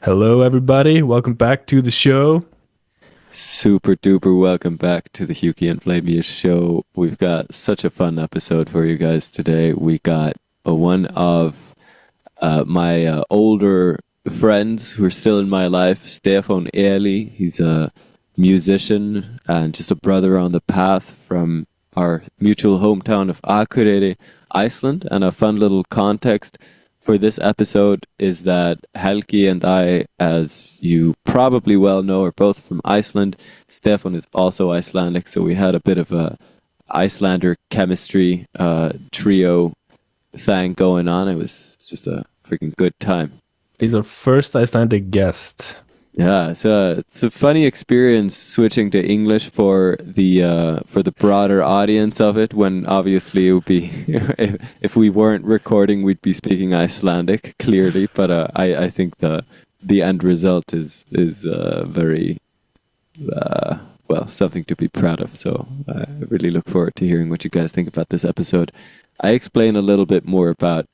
Hello, everybody. Welcome back to the show. Super duper welcome back to the Hewkii and Flammeus show. We've got such a fun episode for you guys today. We got one of my older friends who are still in my life, Stefán Elí. He's a musician and just a brother on the path from our mutual hometown of Akureyri, Iceland. And a fun little context for this episode is that Helke and I, as you probably well know, are both from Iceland. Stefan is also Icelandic, so we had a bit of a Icelander chemistry trio thing going on. It was just a freaking good time. He's our first Icelandic guest. Yeah, it's a funny experience switching to English for the broader audience of it. When obviously it would be if we weren't recording, we'd be speaking Icelandic clearly. But I think the end result is very well, something to be proud of. So I really look forward to hearing what you guys think about this episode. I explain a little bit more about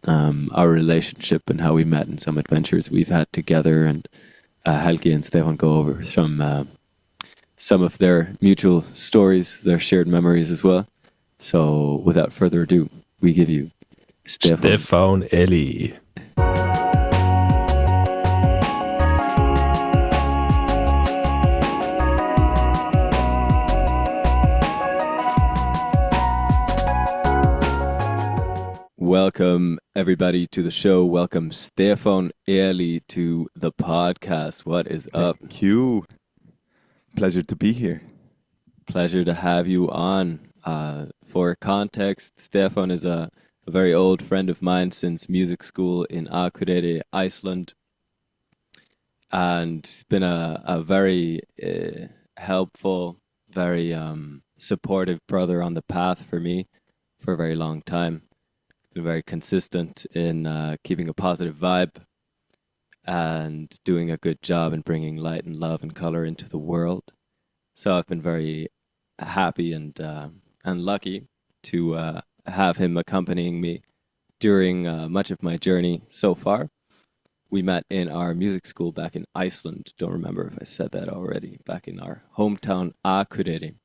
our relationship and how we met and some adventures we've had together, and Helke and Stefan go over some of their mutual stories, their shared memories as well. So without further ado, we give you Stefán Elí. Welcome everybody to the show. Welcome Stefán Elí to the podcast. What is up? Thank you. Pleasure to be here. Pleasure to have you on. For context, Stefan is a very old friend of mine since music school in Akureyri, Iceland. And he's been a very helpful, very supportive brother on the path for me for a very long time. Been very consistent in keeping a positive vibe and doing a good job in bringing light and love and color into the world. So I've been very happy and lucky to have him accompanying me during much of my journey so far. We met in our music school back in Iceland. Don't remember if I said that already. Back in our hometown Akureyri.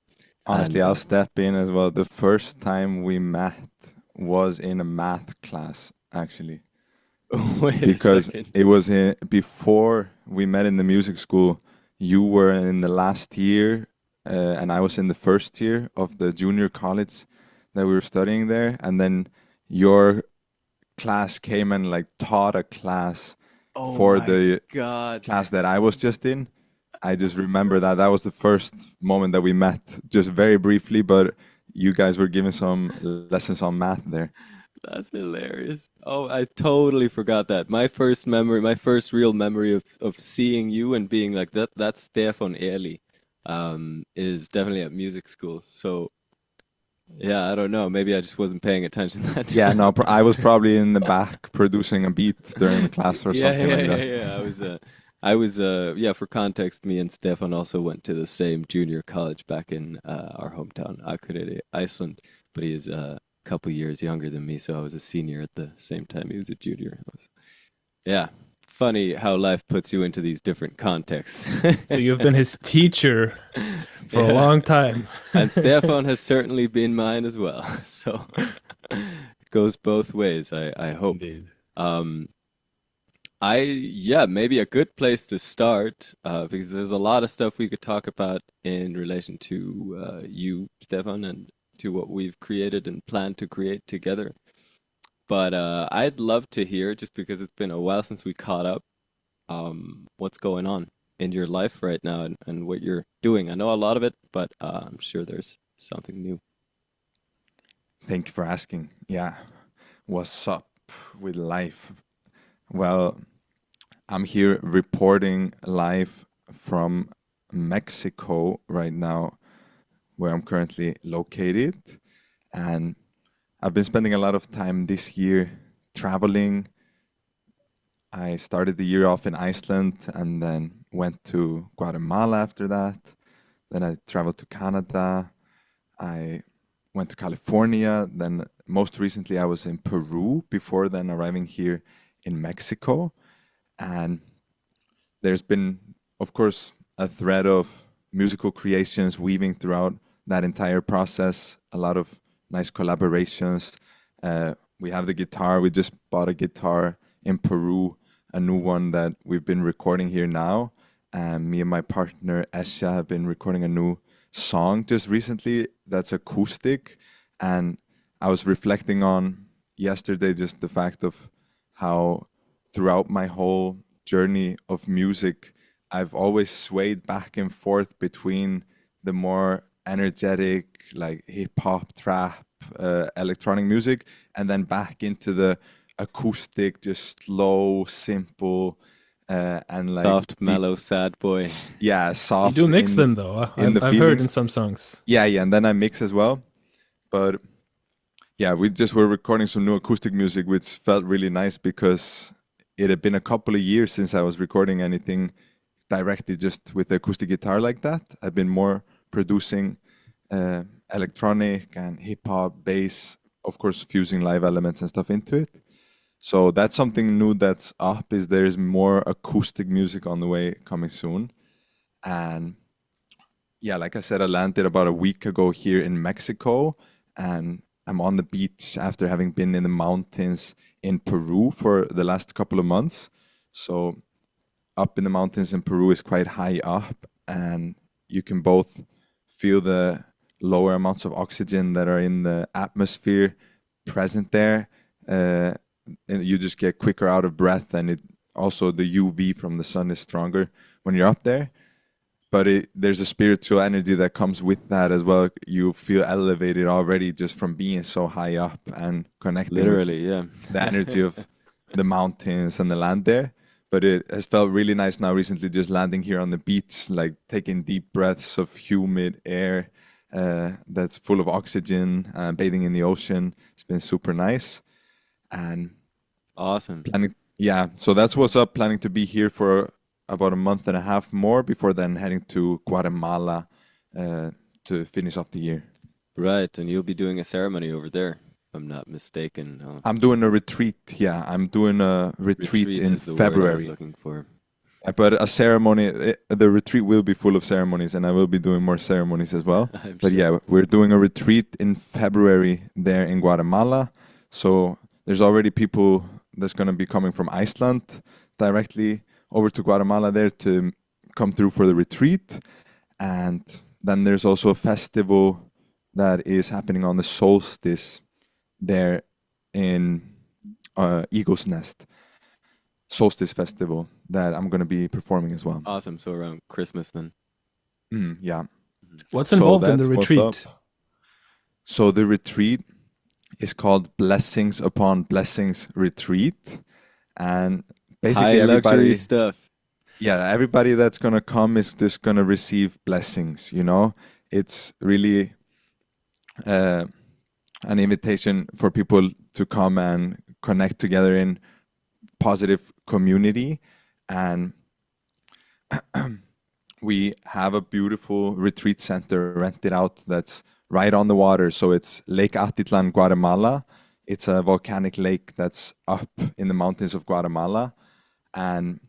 Honestly, I'll step in as well. The first time we met was in a math class, actually. Wait because a second. it was before we met in the music school. You were in the last year, and I was in the first year of the junior college that we were studying there. And then your class came and like taught a class for the God. class that I was just in. I just remember that was the first moment that we met, just very briefly, but you guys were giving some lessons on math there. That's hilarious. Oh, I totally forgot that. My first memory, my first real memory of seeing you and being like that's Stefán Elí, is definitely at music school. So yeah, I don't know. Maybe I just wasn't paying attention that time. Yeah, no, I was probably in the back producing a beat during the class or Yeah, something yeah, like yeah, that. yeah. I was yeah, for context, me and Stefan also went to the same junior college back in our hometown, Akureyri, Iceland. But he is a couple years younger than me, so I was a senior at the same time he was a junior. Yeah, funny how life puts you into these different contexts. So you've been his teacher for a Yeah. long time. And Stefan has certainly been mine as well. So it goes both ways, I hope. Indeed. Yeah, maybe a good place to start, because there's a lot of stuff we could talk about in relation to you, Stefan, and to what we've created and plan to create together. But I'd love to hear, just because it's been a while since we caught up, what's going on in your life right now and what you're doing. I know a lot of it, but I'm sure there's something new. Thank you for asking. Yeah, what's up with life? Well, I'm here reporting live from Mexico right now, where I'm currently located. And I've been spending a lot of time this year traveling. I started the year off in Iceland and then went to Guatemala after that. Then I traveled to Canada. I went to California. Then most recently I was in Peru before then arriving here in Mexico. And there's been, of course, a thread of musical creations weaving throughout that entire process. A lot of nice collaborations. We have the guitar. We just bought a guitar in Peru, a new one that we've been recording here now. Me and my partner Esha have been recording a new song just recently that's acoustic. And I was reflecting on yesterday just the fact of how throughout my whole journey of music, I've always swayed back and forth between the more energetic, like hip hop, trap, electronic music, and then back into the acoustic, just slow, simple, and like Soft, deep, mellow, sad boy. yeah, You soft do mix in them though. in the I've heard in feelings. some songs. Yeah, and then I mix as well. But yeah, we just were recording some new acoustic music, which felt really nice because it had been a couple of years since I was recording anything directly just with the acoustic guitar like that. I've been more producing electronic and hip hop, bass, of course, fusing live elements and stuff into it. So that's something new that's up. Is there's more acoustic music on the way coming soon, and yeah, like I said, I landed about a week ago here in Mexico, and I'm on the beach after having been in the mountains in Peru for the last couple of months. So up in the mountains in Peru is quite high up, and you can both feel the lower amounts of oxygen that are in the atmosphere present there. And you just get quicker out of breath, and it also the UV from the sun is stronger when you're up there. But there's a spiritual energy that comes with that as well. You feel elevated already just from being so high up and connecting with Literally, yeah. the energy of the mountains and the land there. But it has felt really nice now recently just landing here on the beach, like taking deep breaths of humid air that's full of oxygen, bathing in the ocean. It's been super nice. And Awesome. yeah, so that's what's up. Planning to be here for about a month and a half more before then heading to Guatemala to finish off the year. Right, and you'll be doing a ceremony over there, if I'm not mistaken. I'm doing a retreat. Yeah, I'm doing a retreat in is the word I was February. looking for. But a ceremony, the retreat will be full of ceremonies, and I will be doing more ceremonies as well. I'm But sure. yeah, we're doing a retreat in February there in Guatemala. So there's already people that's going to be coming from Iceland directly over to Guatemala there to come through for the retreat. And then there's also a festival that is happening on the solstice there in Eagle's Nest. Solstice festival that I'm going to be performing as well. Awesome. So around Christmas then. Yeah. What's So involved in the that's what's retreat? up. So the retreat is called Blessings Upon Blessings Retreat. And basically High luxury everybody, stuff. yeah, everybody that's going to come is just going to receive blessings, you know? It's really an invitation for people to come and connect together in positive community. And we have a beautiful retreat center rented out that's right on the water. So it's Lake Atitlan, Guatemala. It's a volcanic lake that's up in the mountains of Guatemala. And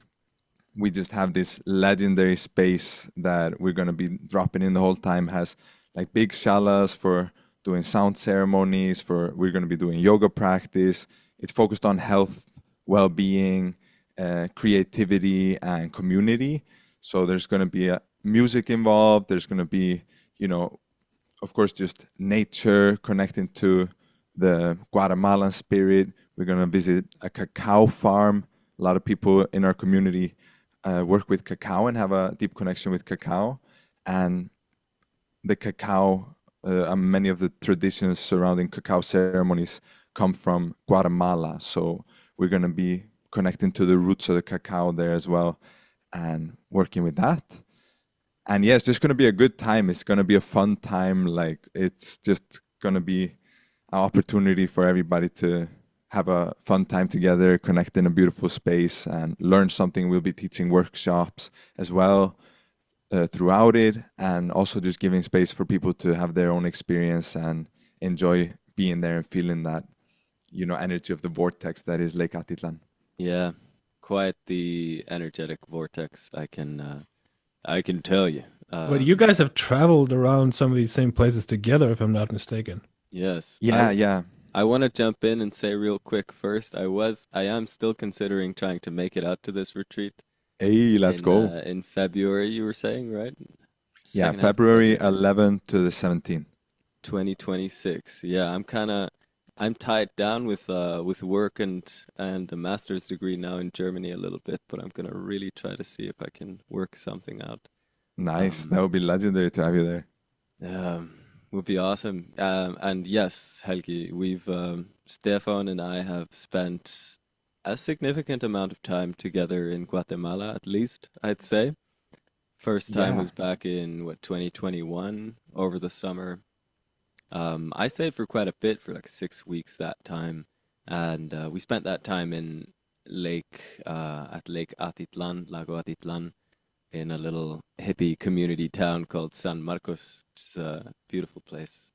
we just have this legendary space that we're going to be dropping in the whole time. Has like big shalas for doing sound ceremonies, we're going to be doing yoga practice. It's focused on health, well-being, creativity, and community. So there's going to be music involved. There's going to be, you know, of course, just nature connecting to the Guatemalan spirit. We're going to visit a cacao farm. A lot of people in our community work with cacao and have a deep connection with cacao. And the cacao, many of the traditions surrounding cacao ceremonies come from Guatemala. So we're going to be connecting to the roots of the cacao there as well and working with that. And yes, there's going to be a good time. It's going to be a fun time. Like, it's just going to be an opportunity for everybody to have a fun time together, connect in a beautiful space and learn something. We'll be teaching workshops as well throughout it, and also just giving space for people to have their own experience and enjoy being there and feeling that, you know, energy of the vortex that is Lake Atitlan. Yeah. quite the energetic vortex. I can tell you. But you guys have traveled around some of these same places together, if I'm not mistaken. Yes. Yeah, yeah. I want to jump in and say real quick first, I am still considering trying to make it out to this retreat Hey, let's go. in February, you were saying, right? Yeah, Second half of February February, 11th to the 17th. 2026. Yeah, I'm tied down with work and a master's degree now in Germany a little bit, but I'm gonna really try to see if I can work something out. Nice. That Um, would be legendary to have you there. would be awesome. And yes, Helge, we've Stefan and I have spent a significant amount of time together in Guatemala, at least, I'd say. First time Yeah. was back in what 2021 over the summer. I stayed for quite a bit for like 6 weeks that time, and we spent that time in Lake Atitlan, Lago Atitlan, in a little hippie community town called San Marcos, which is a beautiful place.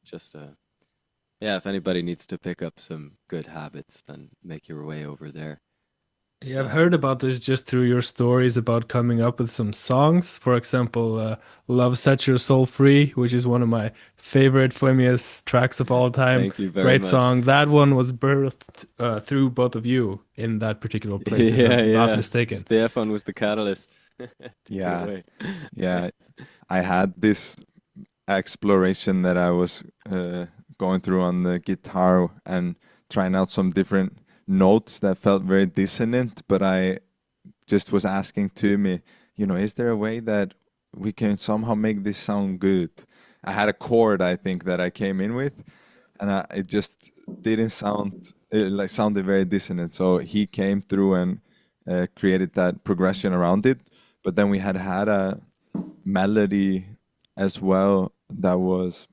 Yeah, if anybody needs to pick up some good habits, then make your way over there. It's Yeah, I've heard about this just through your stories about coming up with some songs. For example, Love Set Your Soul Free, which is one of my favorite Flammeus tracks of all time. Thank you very Great much. song. That one was birthed through both of you in that particular place, if Yeah, I'm not yeah. mistaken. Stefan was the catalyst. Take it Yeah. away. Yeah. I had this exploration that I was going through on the guitar and trying out some different notes that felt very dissonant, but I just was asking to me, is there a way that we can somehow make this sound good? I had a chord, I think, that I came in with, and it just didn't sound, it like sounded very dissonant. So he came through and created that progression around it. But then we had a melody as well that was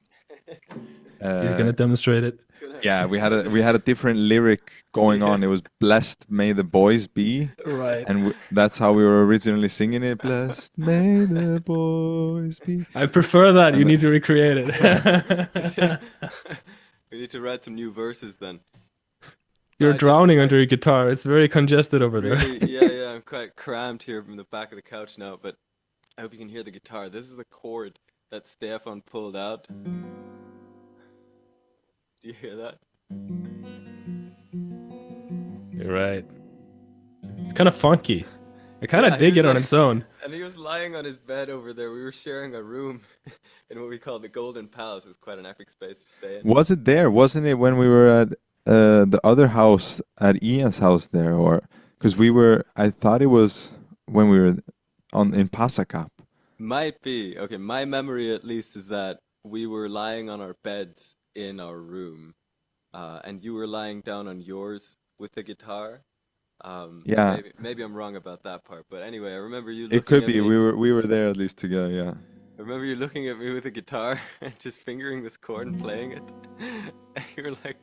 He's uh, gonna demonstrate it. yeah, we had a different lyric going on. It was "Blessed May the Boys Be," Right. and that's how we were originally singing it. Blessed may the boys be. I prefer that. You And need to recreate it. We need to write some new verses then. No, You're I just drowning I under your guitar. It's very congested over there. really, yeah, I'm quite crammed here from the back of the couch now, but I hope you can hear the guitar. This is the chord that Stefan pulled out. Do you hear that? You're right. It's kind of funky. I kind of Yeah, dig it on its own. and he was lying on his bed over there. We were sharing a room in what we call the Golden Palace. It was quite an epic space to stay in. was it there? Wasn't it when we were at the other house at Ian's house there, or because we were? I thought it was when we were in Pasacap. Might be. Okay, my memory at least is that we were lying on our beds in our room, and you were lying down on yours with the guitar. Yeah, Maybe I'm wrong about that part, but anyway, I remember you it looking could at be. me. We were there at least together. Yeah. I remember you looking at me with a guitar and just fingering this chord and playing it. And you were like,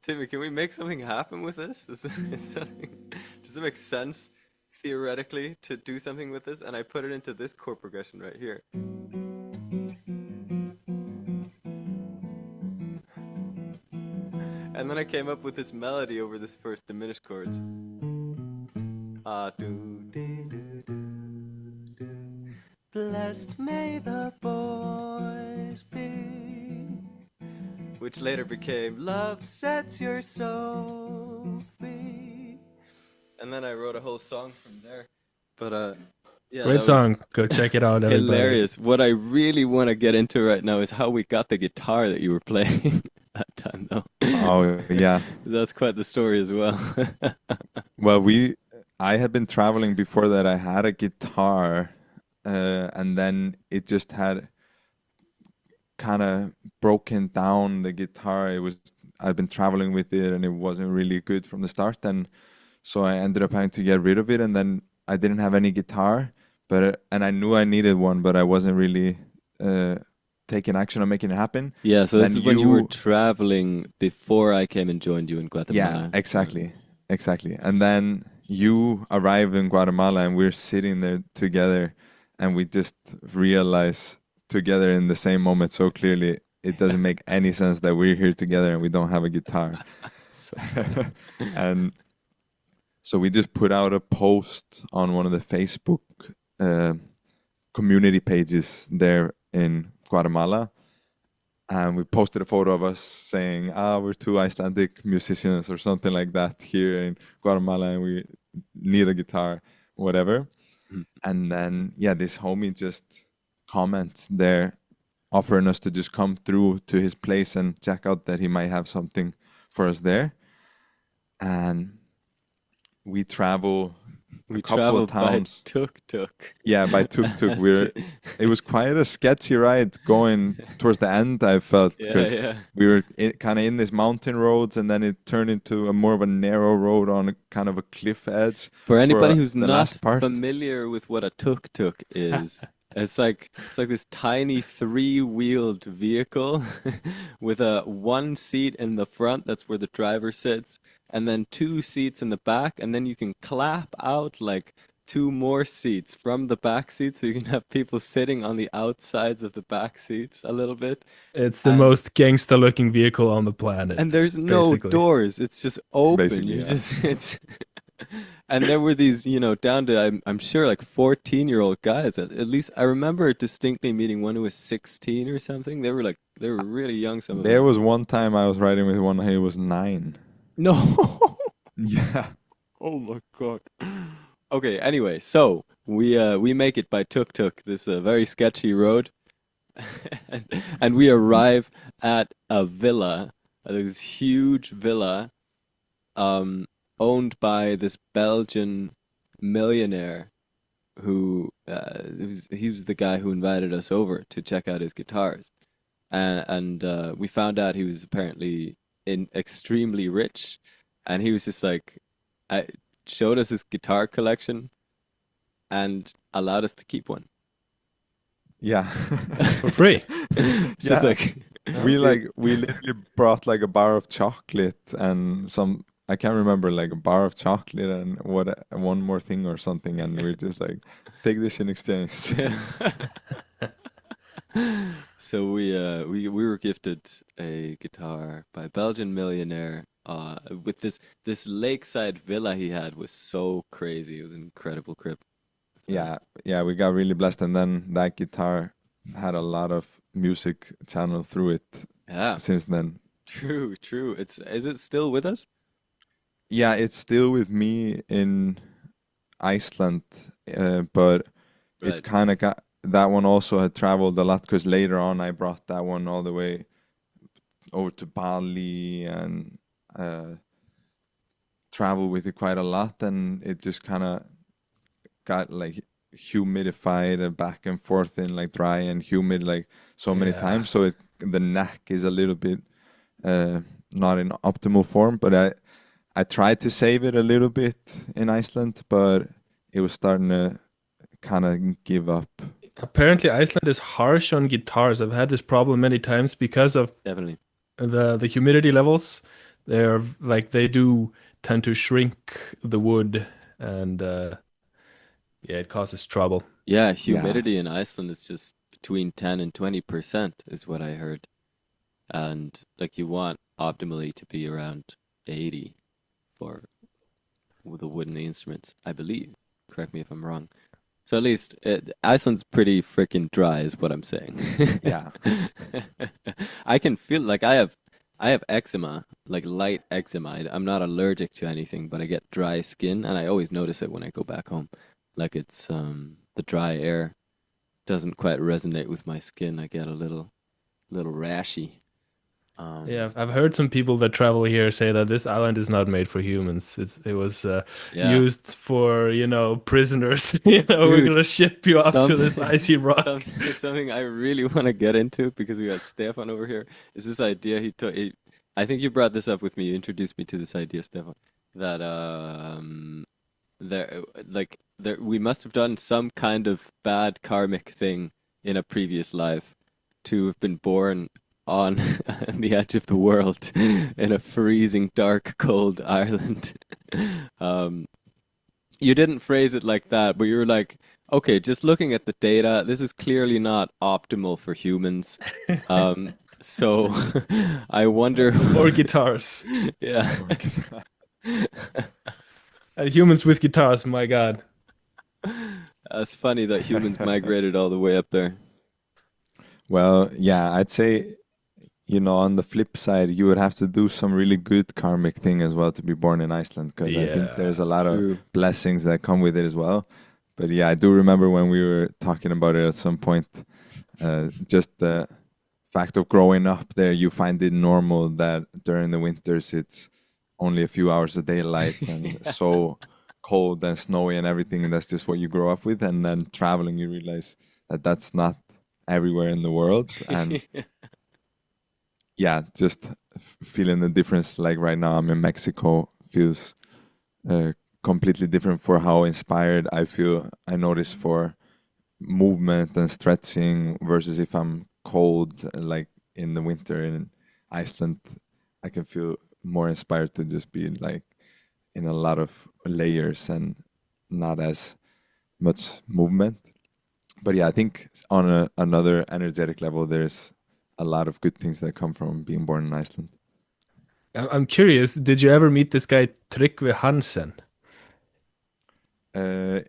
Timmy, can we make something happen with this? Does it make sense theoretically to do something with this? And I put it into this chord progression right here. And then I came up with this melody over this first diminished chords. Ah, do, dee, do, do, do. Blessed may the boys be. Which later became Love Sets Your Soul Free. And then I wrote a whole song from there. But yeah, Great that was song. Go check it out, everybody. hilarious. What I really want to get into right now is how we got the guitar that you were playing that time, though. Oh yeah. That's quite the story as well. Well, I had been traveling before that. I had a guitar, and then it just had kind of broken down the guitar. I've been traveling with it, and it wasn't really good from the start. And so I ended up having to get rid of it. And then I didn't have any guitar, and I knew I needed one, but I wasn't really taking action on making it happen. Yeah, so this Then is when you were you- traveling before I came and joined you in Guatemala. Yeah, exactly. And then you arrived in Guatemala, and we're sitting there together, and we just realize together in the same moment so clearly it doesn't make any sense that we're here together and we don't have a guitar. So, And So we just put out a post on one of the Facebook uh, community pages there in Guatemala, and we posted a photo of us saying, we're two Icelandic musicians or something like that here in Guatemala, and we need a guitar, whatever. Mm. And then, yeah, this homie just comments there, offering us to just come through to his place and check out that he might have something for us there. And we travel We a couple traveled of towns. by tuk-tuk. Yeah, by tuk-tuk. That's It was quite a sketchy ride going towards the end, I felt, Yeah, because yeah. we were kind of in this mountain roads, and then it turned into a more of a narrow road on a kind of a cliff edge For anybody who's the not last part. familiar with what a tuk-tuk is, it's like this tiny three-wheeled vehicle with a one seat in the front, that's where the driver sits, and then two seats in the back, and then you can clap out like two more seats from the back seats, so you can have people sitting on the outsides of the back seats a little bit. It's the And most gangster looking vehicle on the planet, and there's no basically. doors. It's just open. Basically, You yeah. just it's and there were these, down to I'm sure like 14-year-old guys. At least I remember distinctly meeting one who was 16 or something. They were really young, some of There them. was one time I was riding with one, he was 9. No. Yeah. Oh my God. Okay, anyway, so we make it by tuk-tuk, this very sketchy road. And we arrive at a villa, this huge villa, owned by this Belgian millionaire who he was the guy who invited us over to check out his guitars, and we found out he was apparently extremely rich, and he was just like, showed us his guitar collection and allowed us to keep one. Yeah. For free. It's just Yeah. like we literally brought like a bar of chocolate and some, I can't remember, like a bar of chocolate and one more thing or something, and we're just like, take this in exchange. So we were gifted a guitar by a Belgian millionaire with this lakeside villa he had. Was so crazy. It was an incredible trip. So, Yeah, we got really blessed, and then that guitar had a lot of music channel through it yeah, since then. true. Is it still with us? Yeah, it's still with me in Iceland, but it's Right. kind of got that one also had traveled a lot, because later on I brought that one all the way over to Bali and traveled with it quite a lot, and it just kind of got like humidified and back and forth in like dry and humid like so many Yeah. times, so the neck is a little bit not in optimal form, but I tried to save it a little bit in Iceland, but it was starting to kind of give up. Apparently, Iceland is harsh on guitars. I've had this problem many times because of Definitely. the humidity levels. They're like they do tend to shrink the wood, and yeah, it causes trouble. Yeah, Yeah, humidity in Iceland is just between 10 and 20% is what I heard. And like you want optimally to be around 80 for the wooden instruments, I believe. Correct me if I'm wrong. So at least Iceland's pretty freaking dry is what I'm saying. yeah, I can feel like I have eczema, like light eczema. I'm not allergic to anything, but I get dry skin, and I always notice it when I go back home. Like it's the dry air doesn't quite resonate with my skin. I get a little rashy. Yeah, I've heard some people that travel here say that this island is not made for humans. It was Yeah. used for, prisoners. We're Dude, gonna ship you up to this something icy rock. something I really want to get into because we got Stefan over here is this idea he took. I think you brought this up with me. You introduced me to this idea, Stefan, that we must have done some kind of bad karmic thing in a previous life to have been born on the edge of the world in a freezing, dark, cold Ireland. You didn't phrase it like that, but you were like, okay, just looking at the data, this is clearly not optimal for humans. So I wonder, Or guitars. yeah. And humans with guitars, my God. It's funny that humans migrated all the way up there. Well, yeah, I'd say, on the flip side, you would have to do some really good karmic thing as well to be born in Iceland, because I think Yeah. there's a lot of True. blessings that come with it as well. But yeah, I do remember when we were talking about it at some point, just the fact of growing up there, you find it normal that during the winters it's only a few hours of daylight and so cold and snowy and everything, and that's just what you grow up with. And then traveling, you realize that that's not everywhere in the world. And yeah, just feeling the difference. Like right now, I'm in Mexico, feels completely different for how inspired I feel. I notice for movement and stretching versus if I'm cold, like in the winter in Iceland, I can feel more inspired to just be like in a lot of layers and not as much movement. But yeah, I think on another energetic level, there's a lot of good things that come from being born in Iceland. I'm curious, did you ever meet this guy Tryggvi Hansen? Uh,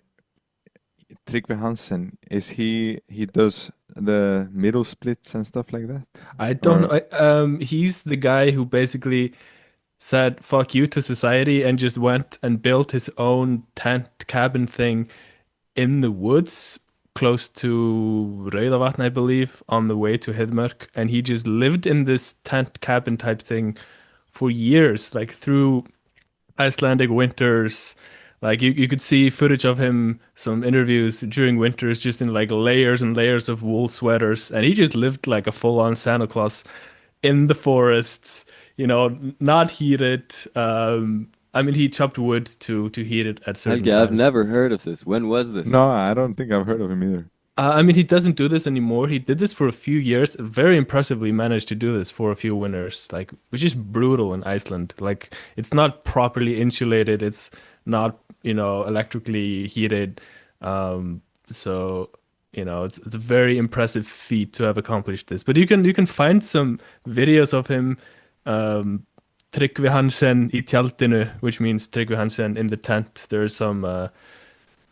Tryggvi Hansen, he does the middle splits and stuff like that? I don't Or know. He's the guy who basically said fuck you to society and just went and built his own tent cabin thing in the woods close to Rauðavatn, I believe, on the way to Hedmark. And he just lived in this tent cabin type thing for years, like through Icelandic winters. Like you could see footage of him, some interviews during winters, just in like layers and layers of wool sweaters. And he just lived like a full-on Santa Claus in the forests, not heated. I mean, he chopped wood to heat it at certain Helge, I've times. never heard of this. When was this? no, I don't think I've heard of him either. I mean, he doesn't do this anymore. He did this for a few years. Very impressively managed to do this for a few winters, like which is brutal in Iceland. Like it's not properly insulated. It's not, electrically heated. So, it's a very impressive feat to have accomplished this. But you can find some videos of him, Tryggvi Hansen í tjaldinu, which means Tryggvi Hansen in the tent. There's some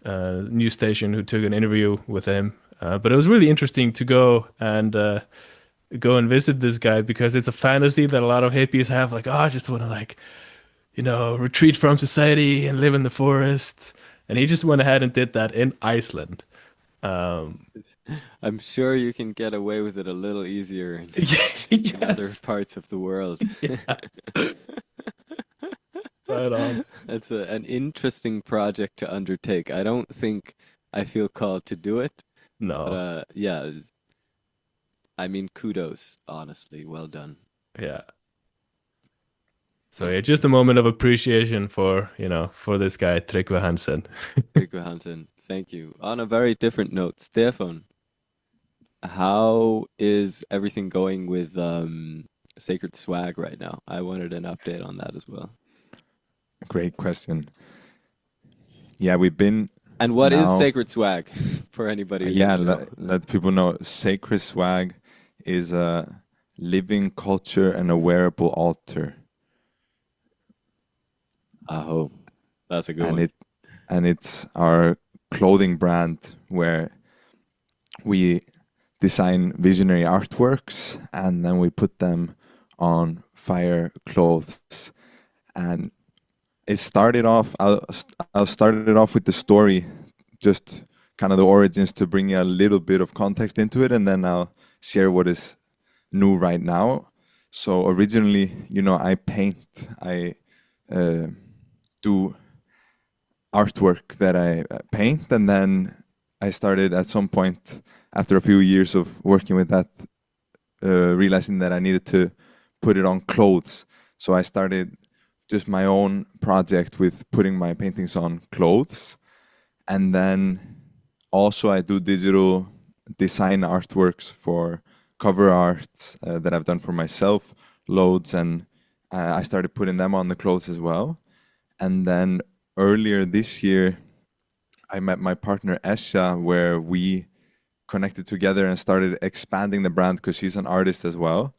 news station who took an interview with him. But it was really interesting to go and visit this guy because it's a fantasy that a lot of hippies have. Like, oh, I just want to retreat from society and live in the forest. And he just went ahead and did that in Iceland. Um, I'm sure you can get away with it a little easier in other yes, parts of the world. yeah, right on. It's an interesting project to undertake. I don't think I feel called to do it, but No, yeah, I mean, kudos, honestly, well done. yeah. So yeah, just a moment of appreciation for this guy, Tryggvi Hansen. Tryggvi Hansen, thank you. On a very different note, Stefan, how is everything going with Sacred Swag right now? I wanted an update on that as well. Great question. Yeah, we've been And what is now. Sacred Swag for anybody who Yeah, doesn't know? let people know. Sacred swag is a living culture and a wearable altar, Aho, that's a good and one. it's our clothing brand where we design visionary artworks and then we put them on fire clothes. And it started off. I'll start it off with the story, just kind of the origins to bring a little bit of context into it, and then I'll share what is new right now. So originally, I paint. I uh, do artwork that I paint, and then I started at some point after a few years of working with that, realizing that I needed to put it on clothes. So I started just my own project with putting my paintings on clothes. And then also I do digital design artworks for cover arts that I've done for myself, loads, and I started putting them on the clothes as well. And then earlier this year, I met my partner Esha, where we connected together and started expanding the brand because she's an artist as well.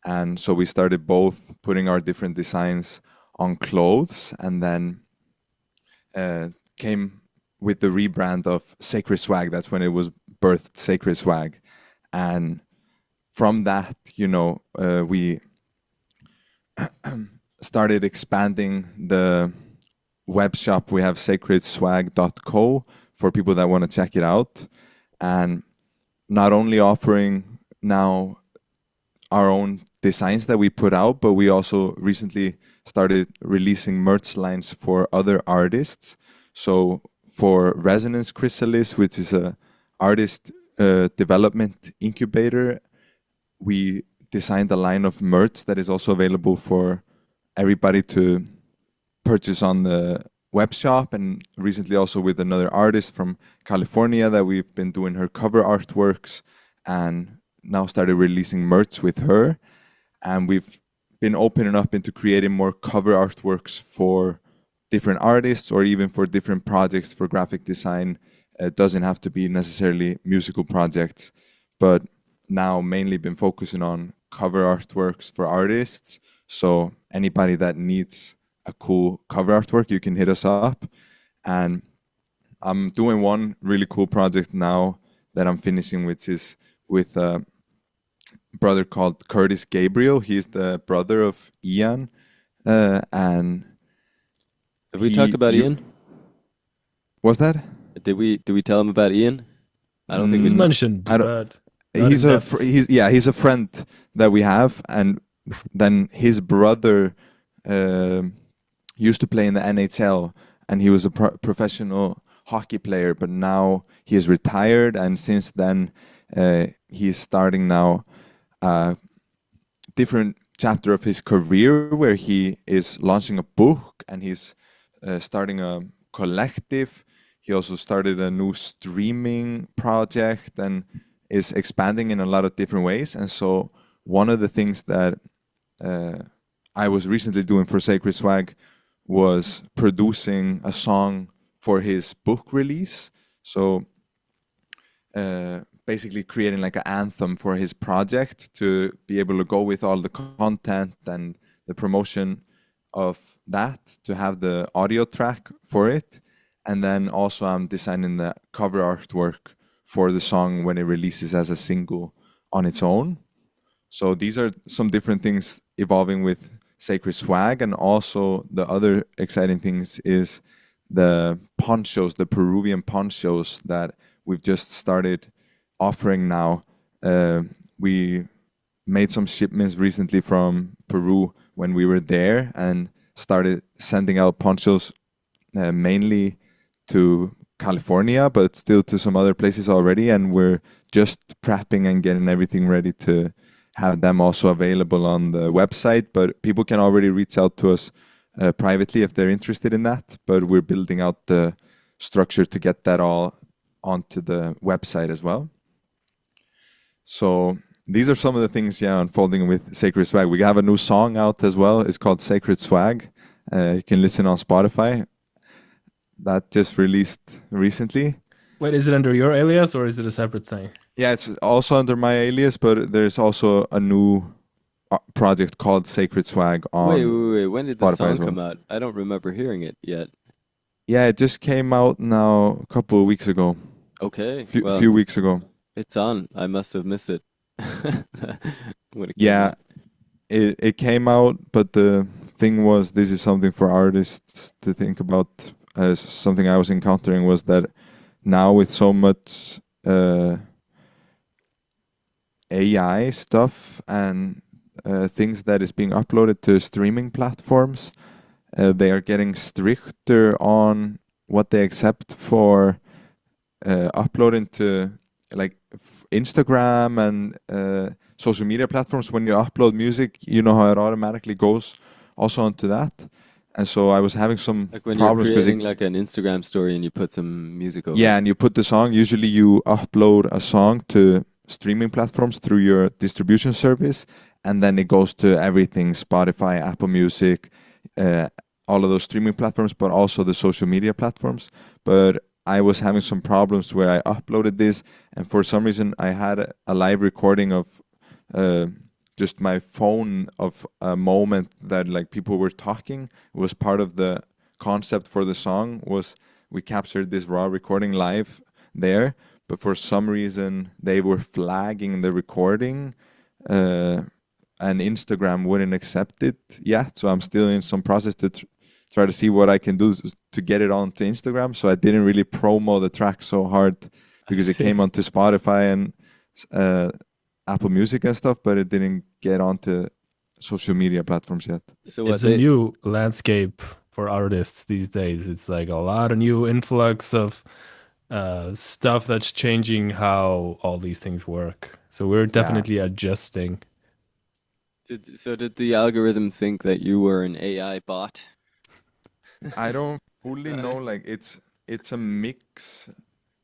And so we started both putting our different designs on clothes, and then came with the rebrand of Sacred Swag. That's when it was birthed, Sacred Swag. And from that, we started expanding the web shop. We have sacredswag.co for people that want to check it out. And not only offering now our own designs that we put out, but we also recently started releasing merch lines for other artists. So for Resonance Chrysalis, which is a artist development incubator, we designed a line of merch that is also available for everybody to purchase on the web shop, and recently also with another artist from California that we've been doing her cover artworks and now started releasing merch with her. And we've been opening up into creating more cover artworks for different artists or even for different projects for graphic design. It doesn't have to be necessarily musical projects, but now mainly been focusing on cover artworks for artists. So anybody that needs a cool cover artwork, you can hit us up. And I'm doing one really cool project now that I'm finishing, which is with a brother called Curtis Gabriel. He's the brother of Ian. And Have we talked about Ian? What's that? Did we tell him about Ian? I don't think He's we mentioned, I don't- but not He's in a depth. he's a friend that we have, and then his brother used to play in the NHL, and he was a professional hockey player, but now he is retired, and since then he's starting now a different chapter of his career where he is launching a book, and he's starting a collective. He also started a new streaming project and is expanding in a lot of different ways. And so one of the things that I was recently doing for Sacred Swag was producing a song for his book release. So basically creating like an anthem for his project to be able to go with all the content and the promotion of that, to have the audio track for it. And then also I'm designing the cover artwork for the song when it releases as a single on its own. So these are some different things evolving with Sacred Swag. And also the other exciting things is the ponchos, the Peruvian ponchos that we've just started offering now. We made some shipments recently from Peru when we were there and started sending out ponchos mainly to California, but still to some other places already. And we're just prepping and getting everything ready to have them also available on the website. But people can already reach out to us privately if they're interested in that. But we're building out the structure to get that all onto the website as well. So these are some of the things, unfolding with Sacred Swag. We have a new song out as well. It's called Sacred Swag. You can listen on Spotify. That just released recently. Wait, is it under your alias or is it a separate thing? Yeah, it's also under my alias, but there's also a new project called Sacred Swag on Wait. When did the Spotify song as well. come out? I don't remember hearing it yet. Yeah, it just came out now a couple of weeks ago. Okay. A few weeks ago. It's on. I must have missed it. When it came Yeah, out. it came out, but the thing was, this is something for artists to think about. As something I was encountering was that now with so much AI stuff and things that is being uploaded to streaming platforms, they are getting stricter on what they accept for uploading to like Instagram and social media platforms. When you upload music, you know how it automatically goes also onto that. And so I was having some Like when you're problems because creating like an Instagram story and you put some music over yeah, it. and you put the song. Usually, you upload a song to streaming platforms through your distribution service, and then it goes to everything: Spotify, Apple Music, all of those streaming platforms, but also the social media platforms. But I was having some problems where I uploaded this, and for some reason, I had a live recording of just my phone of a moment that like people were talking. It was part of the concept for the song was we captured this raw recording live there, but for some reason they were flagging the recording, and Instagram wouldn't accept it yet. So I'm still in some process to try to see what I can do to get it onto Instagram. So I didn't really promo the track so hard because it came onto Spotify and Apple Music and stuff, but it didn't get onto social media platforms yet. So It's a new landscape for artists these days. It's like a lot of new influx of stuff that's changing how all these things work. So we're definitely adjusting. did the algorithm think that you were an AI bot? I don't fully know. Like it's a mix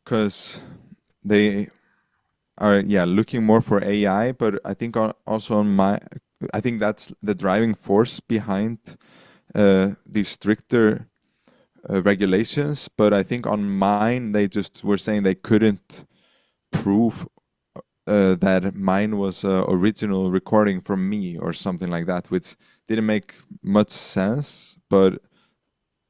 because they are looking more for AI, but I think also I think that's the driving force behind these stricter regulations. But I think on mine they just were saying they couldn't prove that mine was original recording from me or something like that, which didn't make much sense. But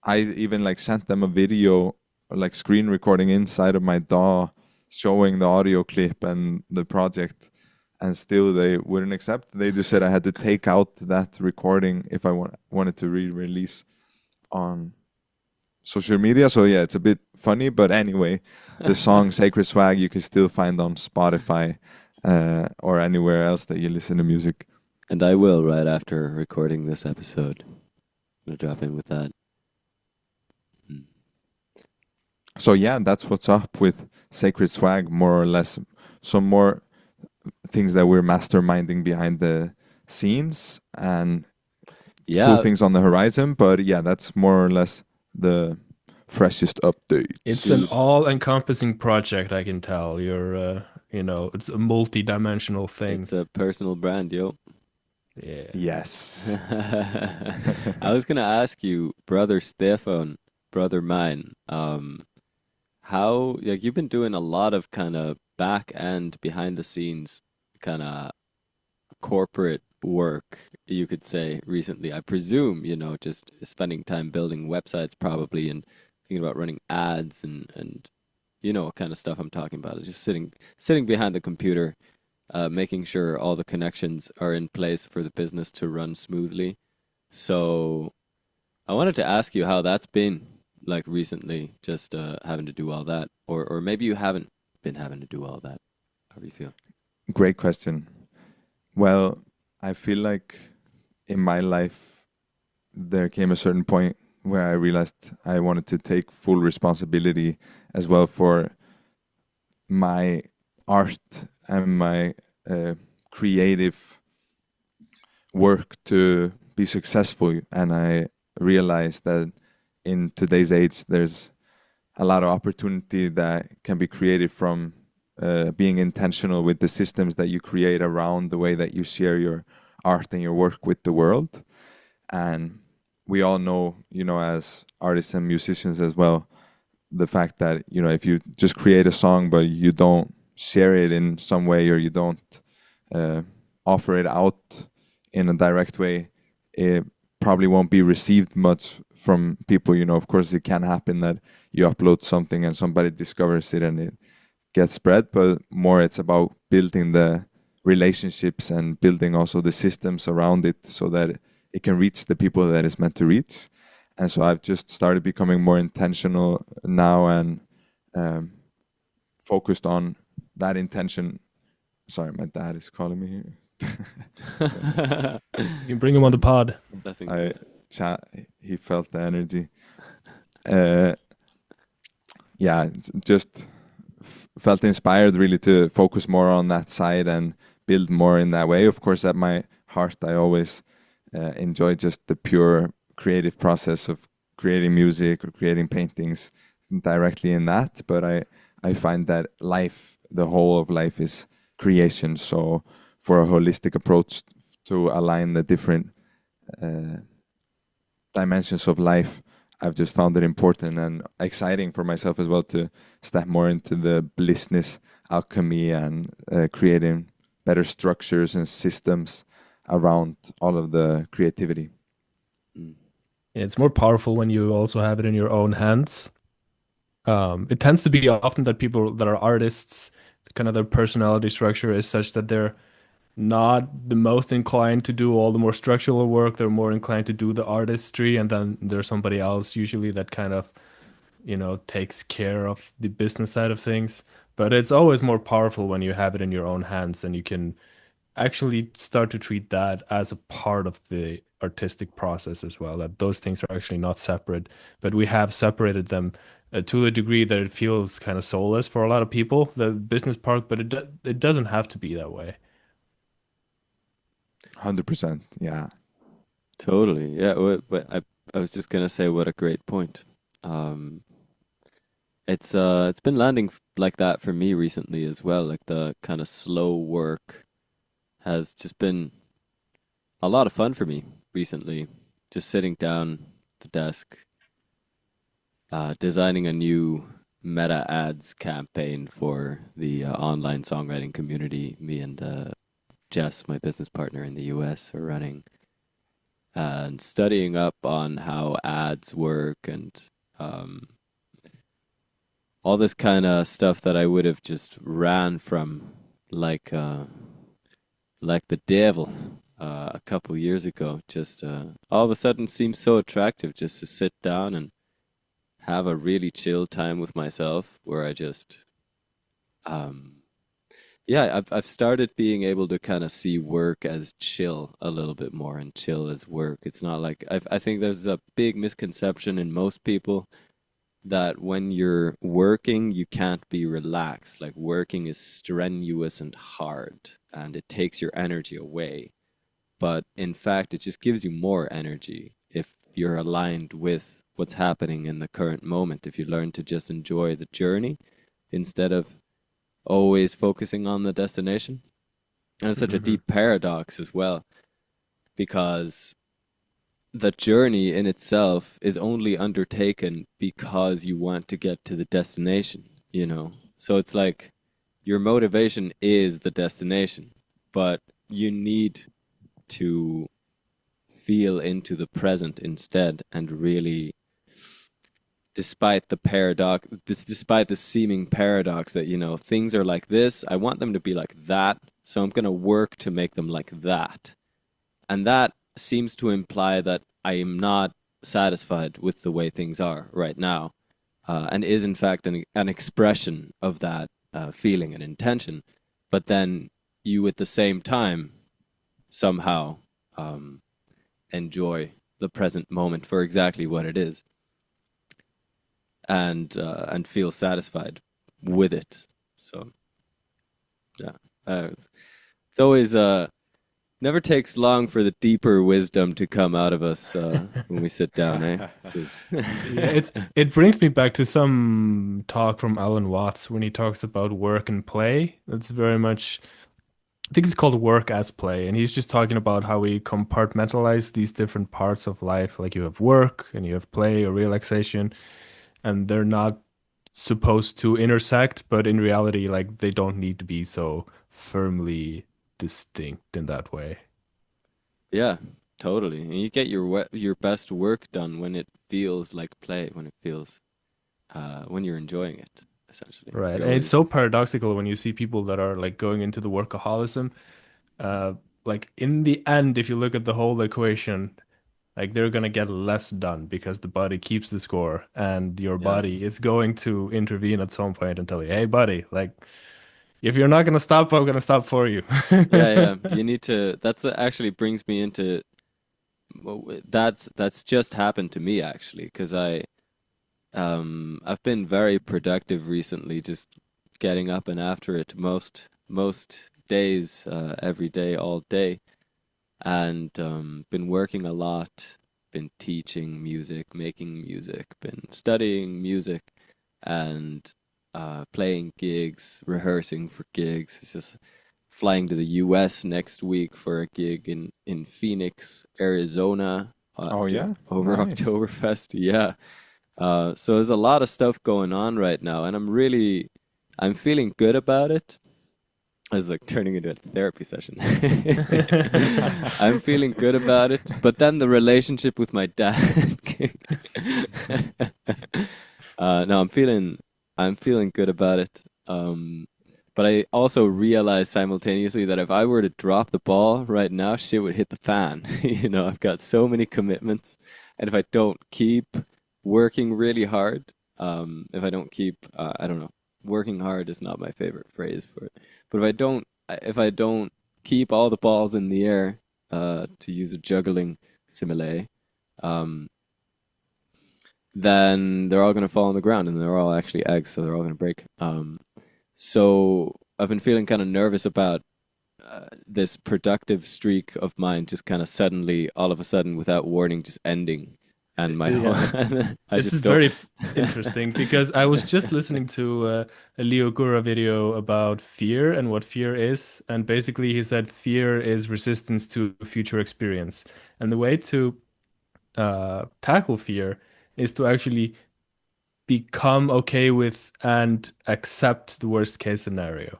I even like sent them a video, like screen recording inside of my DAW, showing the audio clip and the project, and still they wouldn't accept. They just said I had to take out that recording if I wanted to re-release on social media. So yeah, it's a bit funny, but anyway, the song Sacred Swag you can still find on Spotify or anywhere else that you listen to music. And I will right after recording this episode. I'm gonna drop in with that. So yeah, that's what's up with Sacred Swag, more or less. Some more things that we're masterminding behind the scenes and cool things on the horizon. But yeah, that's more or less the freshest update. It's an all-encompassing project, I can tell. You're, it's a multi-dimensional thing. It's a personal brand, yo. Yeah. Yes. I was gonna ask you, brother Stefan, brother mine, how you've been doing a lot of kind of back end behind the scenes kind of corporate work, you could say, recently. I presume, just spending time building websites probably and thinking about running ads and what kind of stuff I'm talking about. Just sitting behind the computer, making sure all the connections are in place for the business to run smoothly. So I wanted to ask you how that's been like recently, just having to do all that, or maybe you haven't been having to do all that. How do you feel? Great question. Well, I feel like in my life there came a certain point where I realized I wanted to take full responsibility as well for my art and my creative work to be successful. And I realized that in today's age, there's a lot of opportunity that can be created from being intentional with the systems that you create around the way that you share your art and your work with the world. And we all know, as artists and musicians as well, the fact that, if you just create a song, but you don't share it in some way, or you don't offer it out in a direct way, it probably won't be received much from people. Of course, it can happen that you upload something and somebody discovers it and it gets spread, but more it's about building the relationships and building also the systems around it so that it can reach the people that it's meant to reach. And so I've just started becoming more intentional now and focused on that intention. Sorry, my dad is calling me here. You can bring him on the pod. He felt the energy. Just felt inspired really to focus more on that side and build more in that way. Of course, at my heart, I always enjoy just the pure creative process of creating music or creating paintings directly in that. But I find that life, the whole of life, is creation. So for a holistic approach to align the different dimensions of life, I've just found it important and exciting for myself as well to step more into the blissness, alchemy, and creating better structures and systems around all of the creativity. It's more powerful when you also have it in your own hands. It tends to be often that people that are artists, kind of their personality structure is such that they're not the most inclined to do all the more structural work. They're more inclined to do the artistry, and then there's somebody else usually that kind of, takes care of the business side of things. But it's always more powerful when you have it in your own hands and you can actually start to treat that as a part of the artistic process as well, that those things are actually not separate, but we have separated them to a degree that it feels kind of soulless for a lot of people, the business part, but it doesn't have to be that way. 100%. Yeah. Totally. Yeah. I was just gonna say, what a great point. Um, it's been landing like that for me recently as well. Like the kind of slow work has just been a lot of fun for me recently. Just sitting down at the desk, designing a new meta ads campaign for the online songwriting community. Me and Jess, my business partner in the US, are running, and studying up on how ads work and um, all this kind of stuff that I would have just ran from like uh, like the devil a couple years ago. Just all of a sudden seems so attractive just to sit down and have a really chill time with myself where I just um, yeah, I've started being able to kind of see work as chill a little bit more and chill as work. It's not like I think there's a big misconception in most people that when you're working, you can't be relaxed. Like working is strenuous and hard and it takes your energy away. But in fact, it just gives you more energy if you're aligned with what's happening in the current moment. If you learn to just enjoy the journey instead of always focusing on the destination. And it's such a Hmm. deep paradox as well, because the journey in itself is only undertaken because you want to get to the destination, you know? So it's like your motivation is the destination, but you need to feel into the present instead and really, despite the paradox, despite the seeming paradox that, things are like this, I want them to be like that, so I'm going to work to make them like that. And that seems to imply that I am not satisfied with the way things are right now, and is in fact an expression of that feeling and intention. But then you, at the same time, somehow um, enjoy the present moment for exactly what it is, and feel satisfied with it. So yeah, it's always never takes long for the deeper wisdom to come out of us when we sit down, eh? This is Yeah, it brings me back to some talk from Alan Watts when he talks about work and play. That's very much, I think it's called work as play, and he's just talking about how we compartmentalize these different parts of life. Like you have work and you have play or relaxation, and they're not supposed to intersect, but in reality, like they don't need to be so firmly distinct in that way. yeah, totally. And you get your best work done when it feels like play, when it feels when you're enjoying it, essentially. Right. You And it's always so paradoxical when you see people that are like going into the workaholism. Uh, like in the end, if you look at the whole equation, like they're gonna get less done because the body keeps the score and your yeah. body is going to intervene at some point and tell you, hey buddy, like if you're not gonna stop, I'm gonna stop for you. Yeah, yeah. You need to. That's actually brings me into that's just happened to me actually, because I've been very productive recently, just getting up and after it most days, every day, all day, and been working a lot, been teaching music, making music, been studying music, and playing gigs, rehearsing for gigs. It's just flying to the US next week for a gig in Phoenix, Arizona, Oh yeah, over nice. Oktoberfest. Yeah. So there's a lot of stuff going on right now, and I'm feeling good about it. It's like turning into a therapy session. I'm feeling good about it, but then the relationship with my dad. No, I'm feeling good about it. But I also realize simultaneously that if I were to drop the ball right now, shit would hit the fan. You know, I've got so many commitments, and if I don't keep working really hard, if I don't keep, I don't know, working hard is not my favorite phrase for it. But if I don't keep all the balls in the air, to use a juggling simile, um, then they're all going to fall on the ground, and they're all actually eggs, so they're all going to break. So I've been feeling kind of nervous about this productive streak of mine just kind of suddenly, all of a sudden, without warning, just ending. And my whole, Yeah. I This just is don't. very interesting because I was just listening to a Leo Gura video about fear and what fear is. And basically, he said fear is resistance to future experience. And the way to tackle fear is to actually become okay with and accept the worst case scenario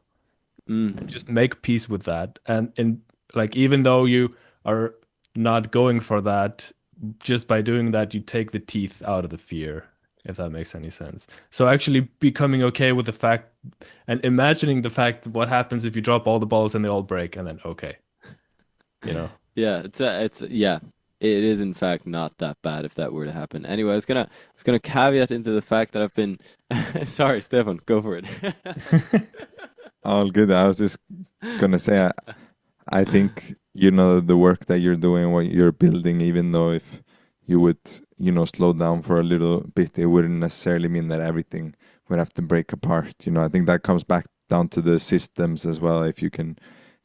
and Mm, just make peace with that. And in like, even though you are not going for that, just by doing that, you take the teeth out of the fear, if that makes any sense. So actually becoming okay with the fact and imagining the fact what happens if you drop all the balls and they all break, and then okay, you know. yeah, yeah, it is in fact not that bad if that were to happen. Anyway, I was gonna caveat into the fact that I've been. Sorry, Stefan, go for it. All good. I was just gonna say, I think the work that you're doing, what you're building, even though if you would slow down for a little bit, it wouldn't necessarily mean that everything would have to break apart. I think that comes back down to the systems as well. If you can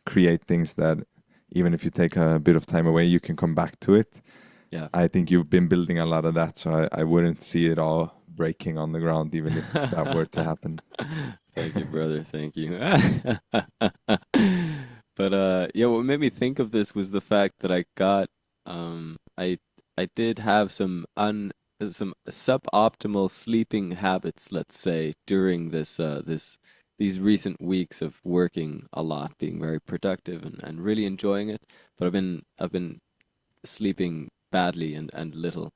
create things that even if you take a bit of time away, you can come back to it. Yeah. I think you've been building a lot of that, so I wouldn't see it all breaking on the ground, even if that were to happen. Thank you, brother. Thank you. But yeah, what made me think of this was the fact that I got I did have some suboptimal sleeping habits, let's say, during these recent weeks of working a lot, being very productive and really enjoying it. But I've been sleeping badly and little.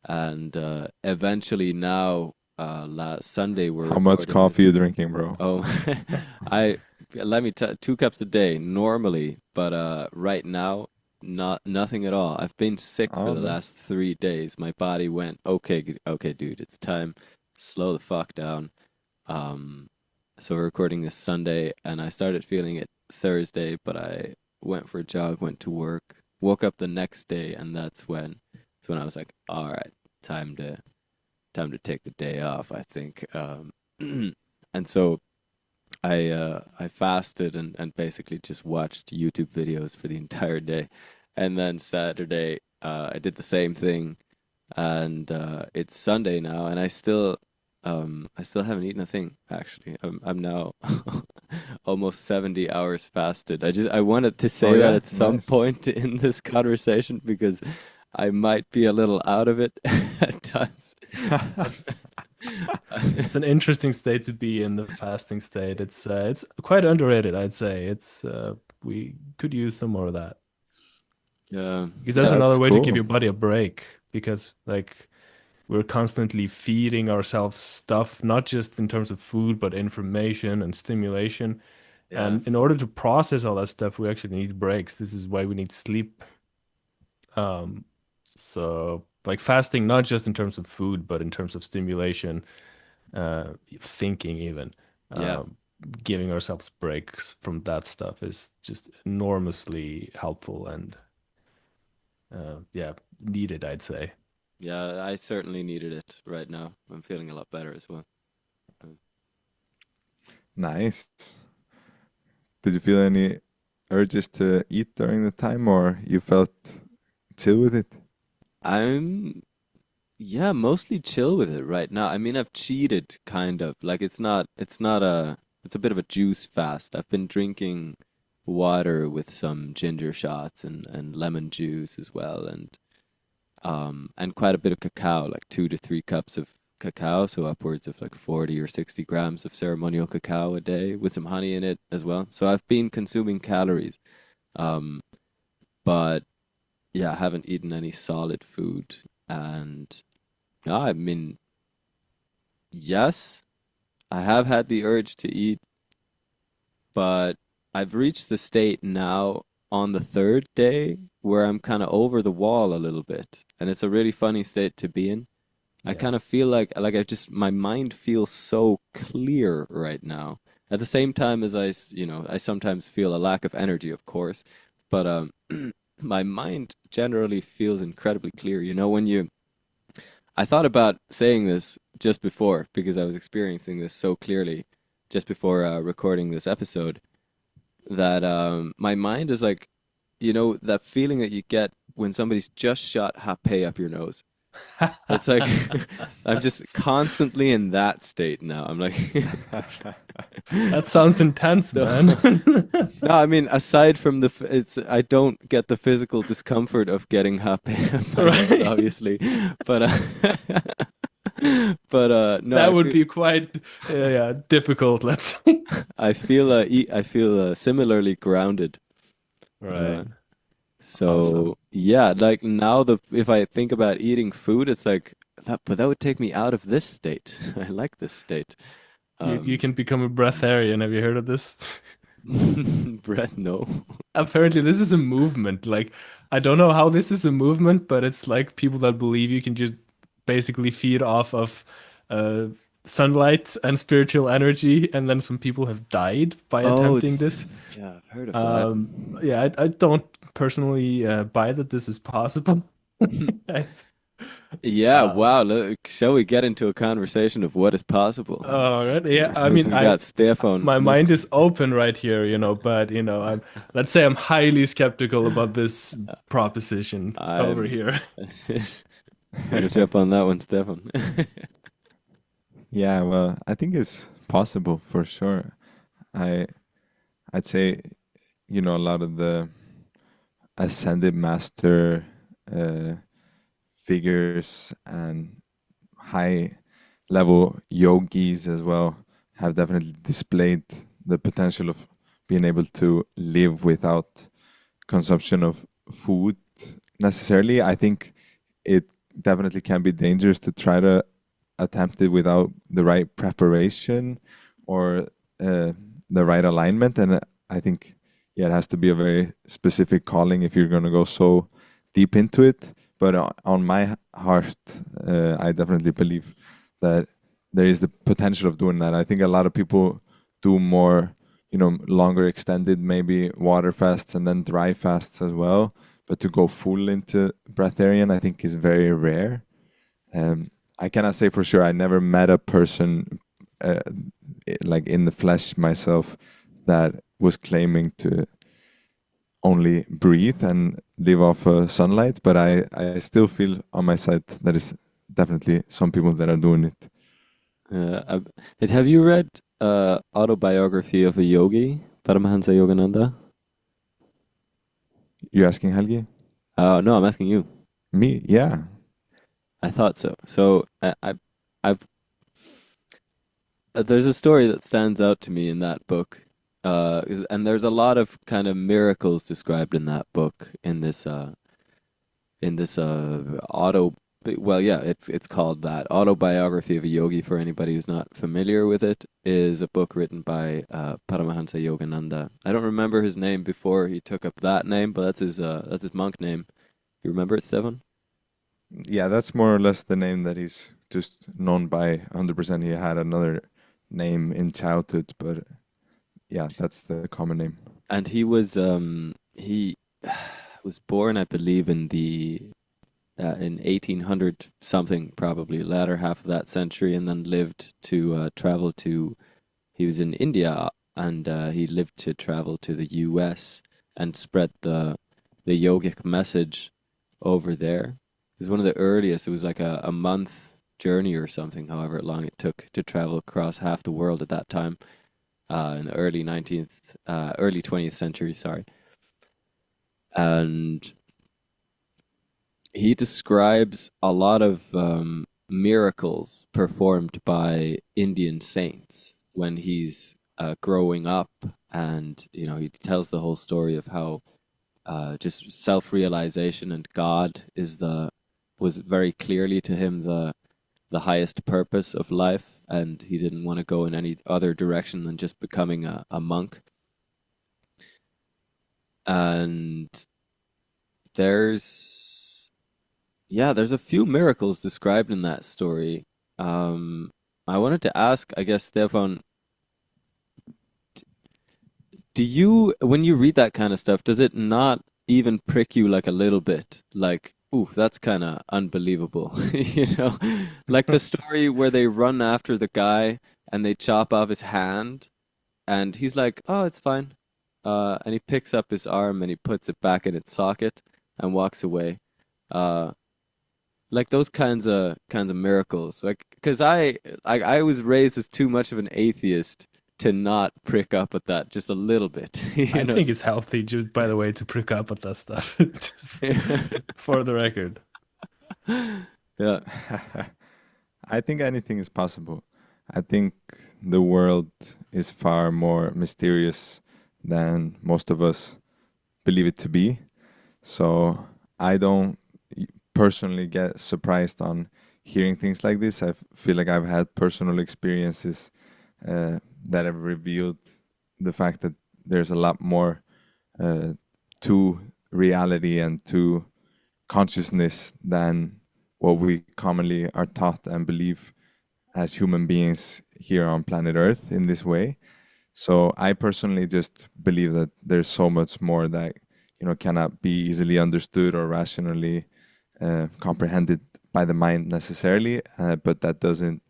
And eventually now, last Sunday we're How much recording this. coffee you drinking, bro? Oh, I let me tell 2 cups a day normally, but right now nothing at all. I've been sick for Oh, the no. last 3 days. My body went, okay, okay, dude, it's time. Slow the fuck down. Um, so we're recording this Sunday, and I started feeling it Thursday, but I went for a jog, went to work, woke up the next day, and that's when I was like, all right, time to take the day off, I think. And so I fasted and basically just watched YouTube videos for the entire day. And then Saturday, I did the same thing, and it's Sunday now, and I still haven't eaten a thing actually. I'm now almost 70 hours fasted. I wanted to Oh say that yeah, at some nice. point in this conversation because I might be a little out of it at times. It's an interesting state to be in, the fasting state. It's quite underrated, I'd say. It's we could use some more of that Yeah, because that's yeah, another That's way to give cool. your body a break because like we're constantly feeding ourselves stuff, not just in terms of food, but information and stimulation. yeah, And in order to process all that stuff, we actually need breaks. This is why we need sleep. Um, so like fasting, not just in terms of food, but in terms of stimulation, thinking even. yeah. Um, Giving ourselves breaks from that stuff is just enormously helpful and yeah, needed, I'd say. Yeah, I certainly needed it right now. I'm feeling a lot better as well. Uh, Nice. Did you feel any urges to eat during the time, or you felt chill with it? I'm, yeah, mostly chill with it right now. I mean, I've cheated kind of. Like it's a bit of a juice fast. I've been drinking water with some ginger shots and lemon juice as well and quite a bit of cacao, like 2 to 3 cups of cacao, so upwards of like 40 or 60 grams of ceremonial cacao a day with some honey in it as well. So I've been consuming calories, um, but yeah, I haven't eaten any solid food. And yeah, I mean, yes, I have had the urge to eat, but I've reached the state now on the third day where I'm kind of over the wall a little bit. And it's a really funny state to be in. I Yeah. kind of feel like I just my mind feels so clear right now. At the same time as I sometimes feel a lack of energy, of course, but my mind generally feels incredibly clear. I thought about saying this just before because I was experiencing this so clearly just before recording this episode that my mind is like, that feeling that you get when somebody's just shot Hapé up your nose. It's like I'm just constantly in that state now. I'm like, That sounds intense, so man. no, I mean, aside from it's I don't get the physical discomfort of getting happy up my nose, Right? obviously, but no, That would be quite, yeah, difficult, let's say. I feel similarly grounded. Right. Uh, Awesome. so yeah, like now if I think about eating food, it's like but that would take me out of this state. I like this state. You Um, can become a breatharian. Have you heard of this? breath, no. Apparently, this is a movement. Like, I don't know how this is a movement, but it's like people that believe you can just basically feed off of uh, sunlight and spiritual energy, and then some people have died by Oh, attempting it's this. yeah, I've heard of that. Yeah, I don't personally buy that this is possible. Yeah, Uh, wow. Shall we get into a conversation of what is possible? all right. Yeah, I Since mean, we got Stefan, my Miss. mind is open right here, but let's say I'm highly skeptical about this proposition over I'm here. gonna jump on that one, Stefan. Yeah, well, I think it's possible for sure. I I'd say, a lot of the ascended master uh, figures and high level yogis as well have definitely displayed the potential of being able to live without consumption of food necessarily. I think it definitely can be dangerous to try to attempt it without the right preparation or uh, the right alignment. And I think, yeah, it has to be a very specific calling if you're going to go so deep into it. But on my heart, I definitely believe that there is the potential of doing that. I think a lot of people do more, longer extended, maybe water fasts and then dry fasts as well. But to go full into breatharian, I think is very rare. Um, I cannot say for sure. I never met a person uh, like in the flesh myself that was claiming to only breathe and live off sunlight. But I still feel on my side that is definitely some people that are doing it. Have you read Autobiography of a Yogi, Paramahansa Yogananda? You asking Helge? No, I'm asking you. Me? Yeah. I thought so. So I've there's a story that stands out to me in that book, and there's a lot of kind of miracles described in that book in this auto. Well, yeah, it's called that Autobiography of a Yogi. For anybody who's not familiar with it, is a book written by Paramahansa Yogananda. I don't remember his name before he took up that name, but that's his monk name. You remember it, Stefan? Yeah, that's more or less the name that he's just known by 100%. He had another name in childhood, but yeah, that's the common name. And he was born, I believe, in 1800 something, probably latter half of that century, and then lived to travel to. He was in India, and he lived to travel to the U.S. and spread the yogic message over there. It was one of the earliest. It was like a month journey or something, however long it took to travel across half the world at that time, in the early 20th century, sorry. And he describes a lot of miracles performed by Indian saints when he's growing up, and he tells the whole story of how just self-realization and God was very clearly to him the highest purpose of life, and he didn't want to go in any other direction than just becoming a monk. And there's a few miracles described in that story. I wanted to ask, I guess, Stefan, when you read that kind of stuff, does it not even prick you like a little bit? Like, ooh, that's kind of unbelievable. Like the story where they run after the guy and they chop off his hand, and he's like, "Oh, it's fine." And he picks up his arm and he puts it back in its socket and walks away. Uh, like those kinds of miracles. Like, because I was raised as too much of an atheist to not prick up at that just a little bit. I think it's healthy, just by the way, to prick up at that stuff. Just for the record. Yeah. I think anything is possible. I think the world is far more mysterious than most of us believe it to be. So I don't personally get surprised on hearing things like this. I feel like I've had personal experiences that have revealed the fact that there's a lot more to reality and to consciousness than what we commonly are taught and believe as human beings here on planet Earth in this way. So I personally just believe that there's so much more that cannot be easily understood or rationally comprehended by the mind necessarily, but that doesn't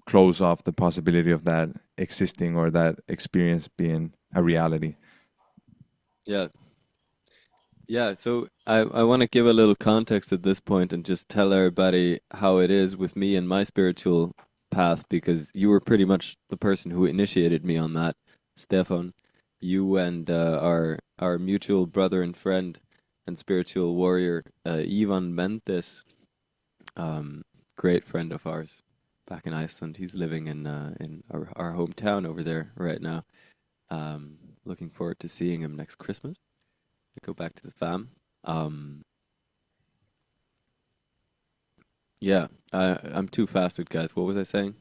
close off the possibility of that existing or that experience being a reality. Yeah. Yeah, so I want to give a little context at this point and just tell everybody how it is with me and my spiritual path, because you were pretty much the person who initiated me on that, Stefan. You and our mutual brother and friend and spiritual warrior, Ivan Mentes, great friend of ours back in Iceland. He's living in our hometown over there right now. Looking forward to seeing him next Christmas. Go back to the fam. Yeah, I'm too fasted, guys. What was I saying?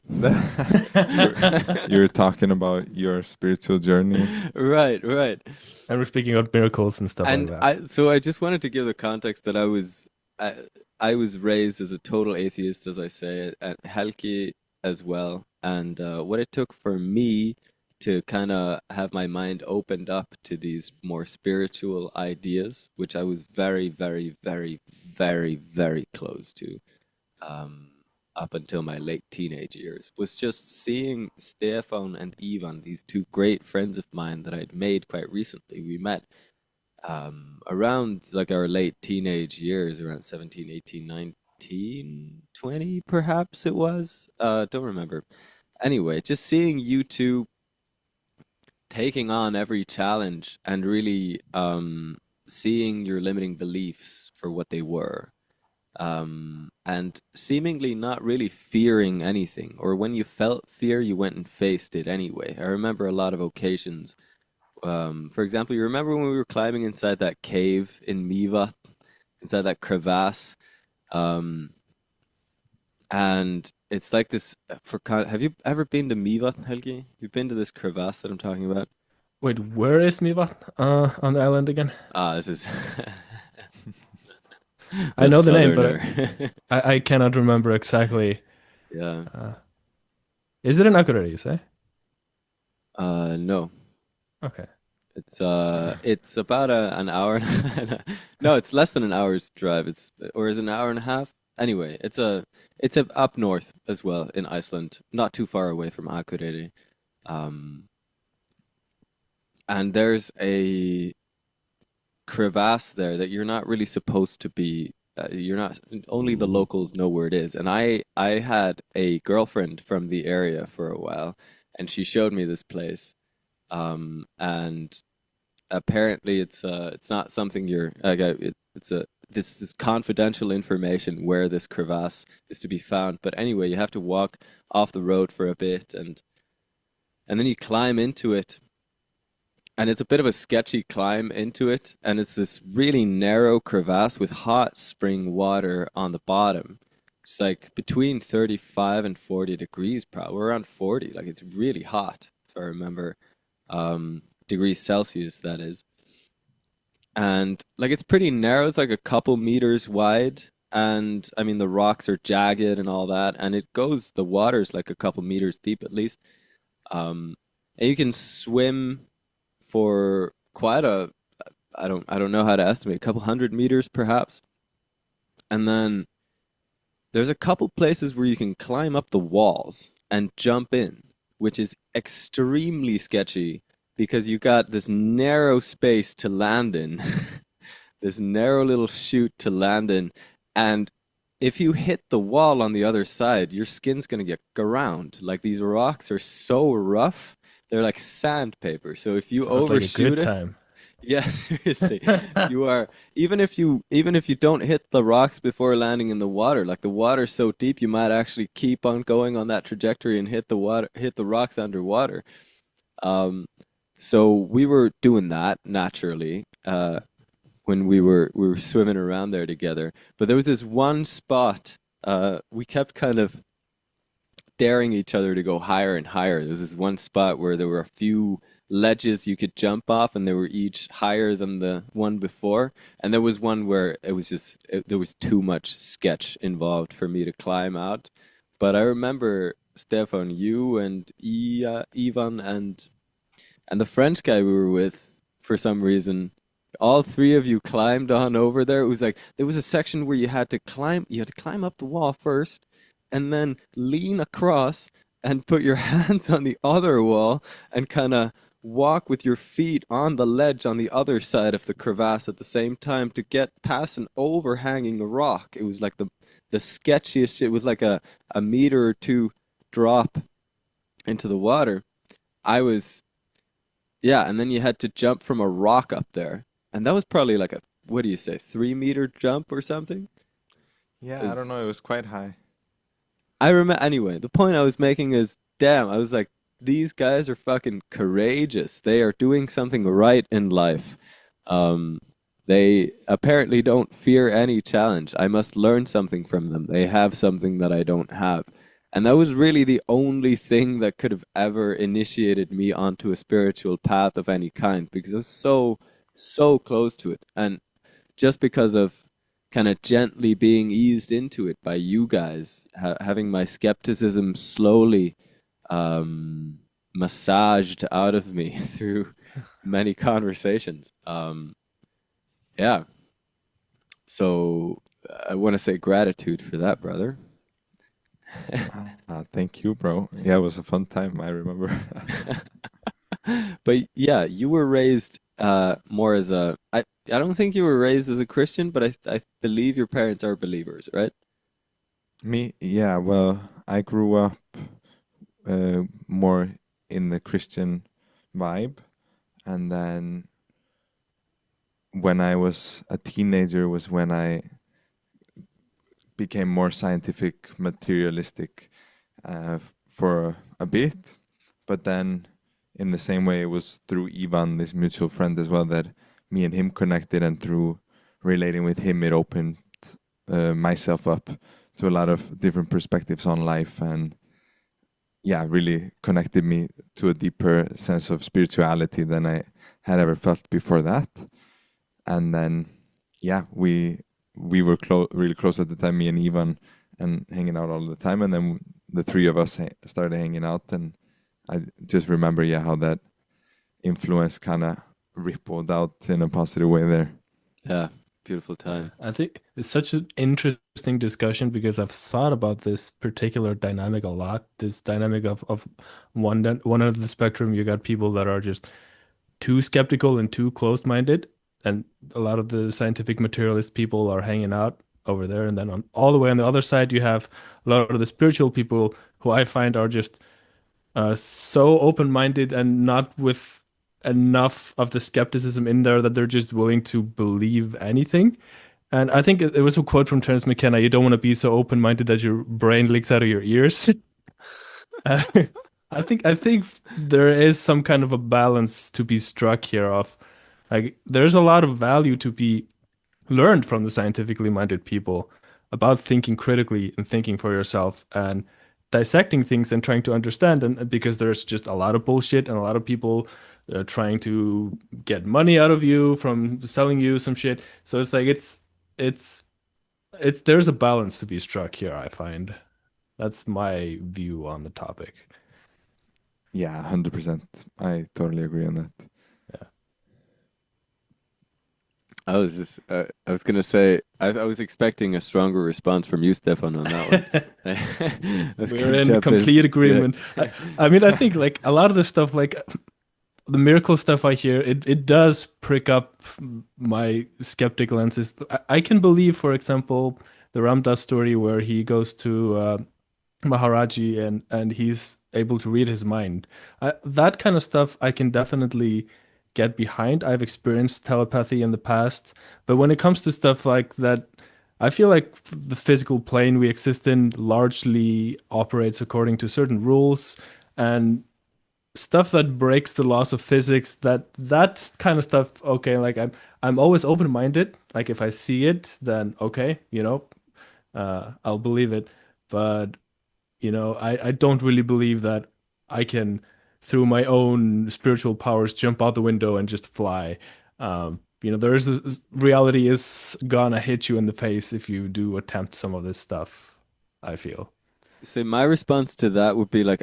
You're talking about your spiritual journey. Right. And we're speaking about miracles and stuff And like that. so I just wanted to give the context that I was raised as a total atheist, as I say, at Helke as well. And what it took for me to kind of have my mind opened up to these more spiritual ideas, which I was very, very, very, very, very close to up until my late teenage years, was just seeing Stefan and Ivan, these two great friends of mine that I'd made quite recently. We met around like our late teenage years, around 17, 18, 19, 20 perhaps it was. Don't remember. Anyway, just seeing you two taking on every challenge and really seeing your limiting beliefs for what they were, and seemingly not really fearing anything, or when you felt fear, you went and faced it anyway. I remember a lot of occasions. For example, you remember when we were climbing inside that cave in Mivat, inside that crevasse, and it's like this. Have you ever been to Mivat, Helge? You've been to this crevasse that I'm talking about? Wait, where is Mivat on the island again? This is I know the name, but southerner. I cannot remember exactly. Yeah. Is it in Akureyri, you say? No. Okay. It's about an hour. No, it's less than an hour's drive. Or is it an hour and a half? Anyway, it's up north as well in Iceland, not too far away from Akureyri. And there's a crevasse there that you're not really supposed to be. You're not. Only the locals know where it is. And I had a girlfriend from the area for a while, and she showed me this place. And apparently it's not something you're like. It's this is confidential information where this crevasse is to be found. But anyway, you have to walk off the road for a bit, and then you climb into it. And it's a bit of a sketchy climb into it, and it's this really narrow crevasse with hot spring water on the bottom. It's like between 35 and 40 degrees, probably. We're around 40. Like it's really hot, if I remember, degrees Celsius, that is. And like it's pretty narrow. It's like a couple meters wide, and I mean the rocks are jagged and all that, and the water's like a couple meters deep at least. And you can swim for quite a, I don't know how to estimate, a couple 100 meters perhaps. And then there's a couple places where you can climb up the walls and jump in, which is extremely sketchy because you got this narrow space to land in, this narrow little chute to land in, and if you hit the wall on the other side, your skin's gonna get ground. Like these rocks are so rough, they're like sandpaper. So if you Sounds like a overshoot good it, time. yeah, seriously. You are even if you don't hit the rocks before landing in the water, like the water's so deep you might actually keep on going on that trajectory and hit the rocks underwater. Um so we were doing that naturally when we were swimming around there together. But there was this one spot we kept kind of daring each other to go higher and higher. There was this one spot where there were a few ledges you could jump off, and they were each higher than the one before. And there was one where there was too much sketch involved for me to climb out. But I remember Stefan, you and Ivan and the French guy we were with, for some reason, all three of you climbed on over there. It was like there was a section where you had to climb up the wall first, and then lean across and put your hands on the other wall and kind of walk with your feet on the ledge on the other side of the crevasse at the same time to get past an overhanging rock. It was like the sketchiest shit. It was like a meter or two drop into the water. I was Yeah, and then you had to jump from a rock up there. And that was probably like a, what do you say, 3 meter jump or something? Yeah, I don't Is know. It was quite high. I remember anyway, the point I was making is damn, I was like, these guys are fucking courageous. They are doing something right in life. Um, they apparently don't fear any challenge. I must learn something from them. They have something that I don't have. And that was really the only thing that could have ever initiated me onto a spiritual path of any kind because I was so close to it. And just because of kind of gently being eased into it by you guys, having my skepticism slowly massaged out of me through many conversations. Yeah. So I want to say gratitude for that, brother. Thank you, bro. Yeah, it was a fun time. I remember. But yeah, you were raised more as I don't think you were raised as a Christian, but I believe your parents are believers, right? Me, yeah. Well, I grew up more in the Christian vibe, and then when I was a teenager was when I became more scientific, materialistic for a bit. But then, in the same way, it was through Ivan, this mutual friend as well, that me and him connected, and through relating with him, it opened myself up to a lot of different perspectives on life, and yeah, really connected me to a deeper sense of spirituality than I had ever felt before that. And then, yeah, we were really close at the time, me and Ivan, and hanging out all the time. And then the three of us started hanging out, and I just remember, yeah, how that influence kind of rippled out in a positive way there. Yeah, beautiful time. I think it's such an interesting discussion because I've thought about this particular dynamic a lot. This dynamic of one end of the spectrum, you got people that are just too skeptical and too closed-minded, and a lot of the scientific materialist people are hanging out over there. And then on all the way on the other side, you have a lot of the spiritual people who I find are just so open-minded and not with enough of the skepticism in there that they're just willing to believe anything. And I think it was a quote from Terence McKenna, you don't want to be so open-minded that your brain leaks out of your ears. Uh, I think there is some kind of a balance to be struck here of like there's a lot of value to be learned from the scientifically minded people about thinking critically and thinking for yourself and dissecting things and trying to understand. And because there's just a lot of bullshit and a lot of people trying to get money out of you from selling you some shit. So it's like it's it's there's a balance to be struck here, I find. That's my view on the topic. Yeah, 100%. I totally agree on that. Yeah. I was gonna say, I was expecting a stronger response from you, Stefan, on that one. I was We're gonna in jump in. complete Yeah. agreement. I mean, I think like a lot of the stuff, like the miracle stuff I hear, it does prick up my skeptic lenses. I can believe, for example, the Ram Dass story where he goes to Maharaji and he's able to read his mind. That kind of stuff I can definitely get behind. I've experienced telepathy in the past, but when it comes to stuff like that, I feel like the physical plane we exist in largely operates according to certain rules, and stuff that breaks the laws of physics, that's kind of stuff, okay, like I'm always open-minded. Like if I see it, then okay, I'll believe it. But I don't really believe that I can, through my own spiritual powers, jump out the window and just fly. Reality is gonna hit you in the face if you do attempt some of this stuff, I feel. So my response to that would be like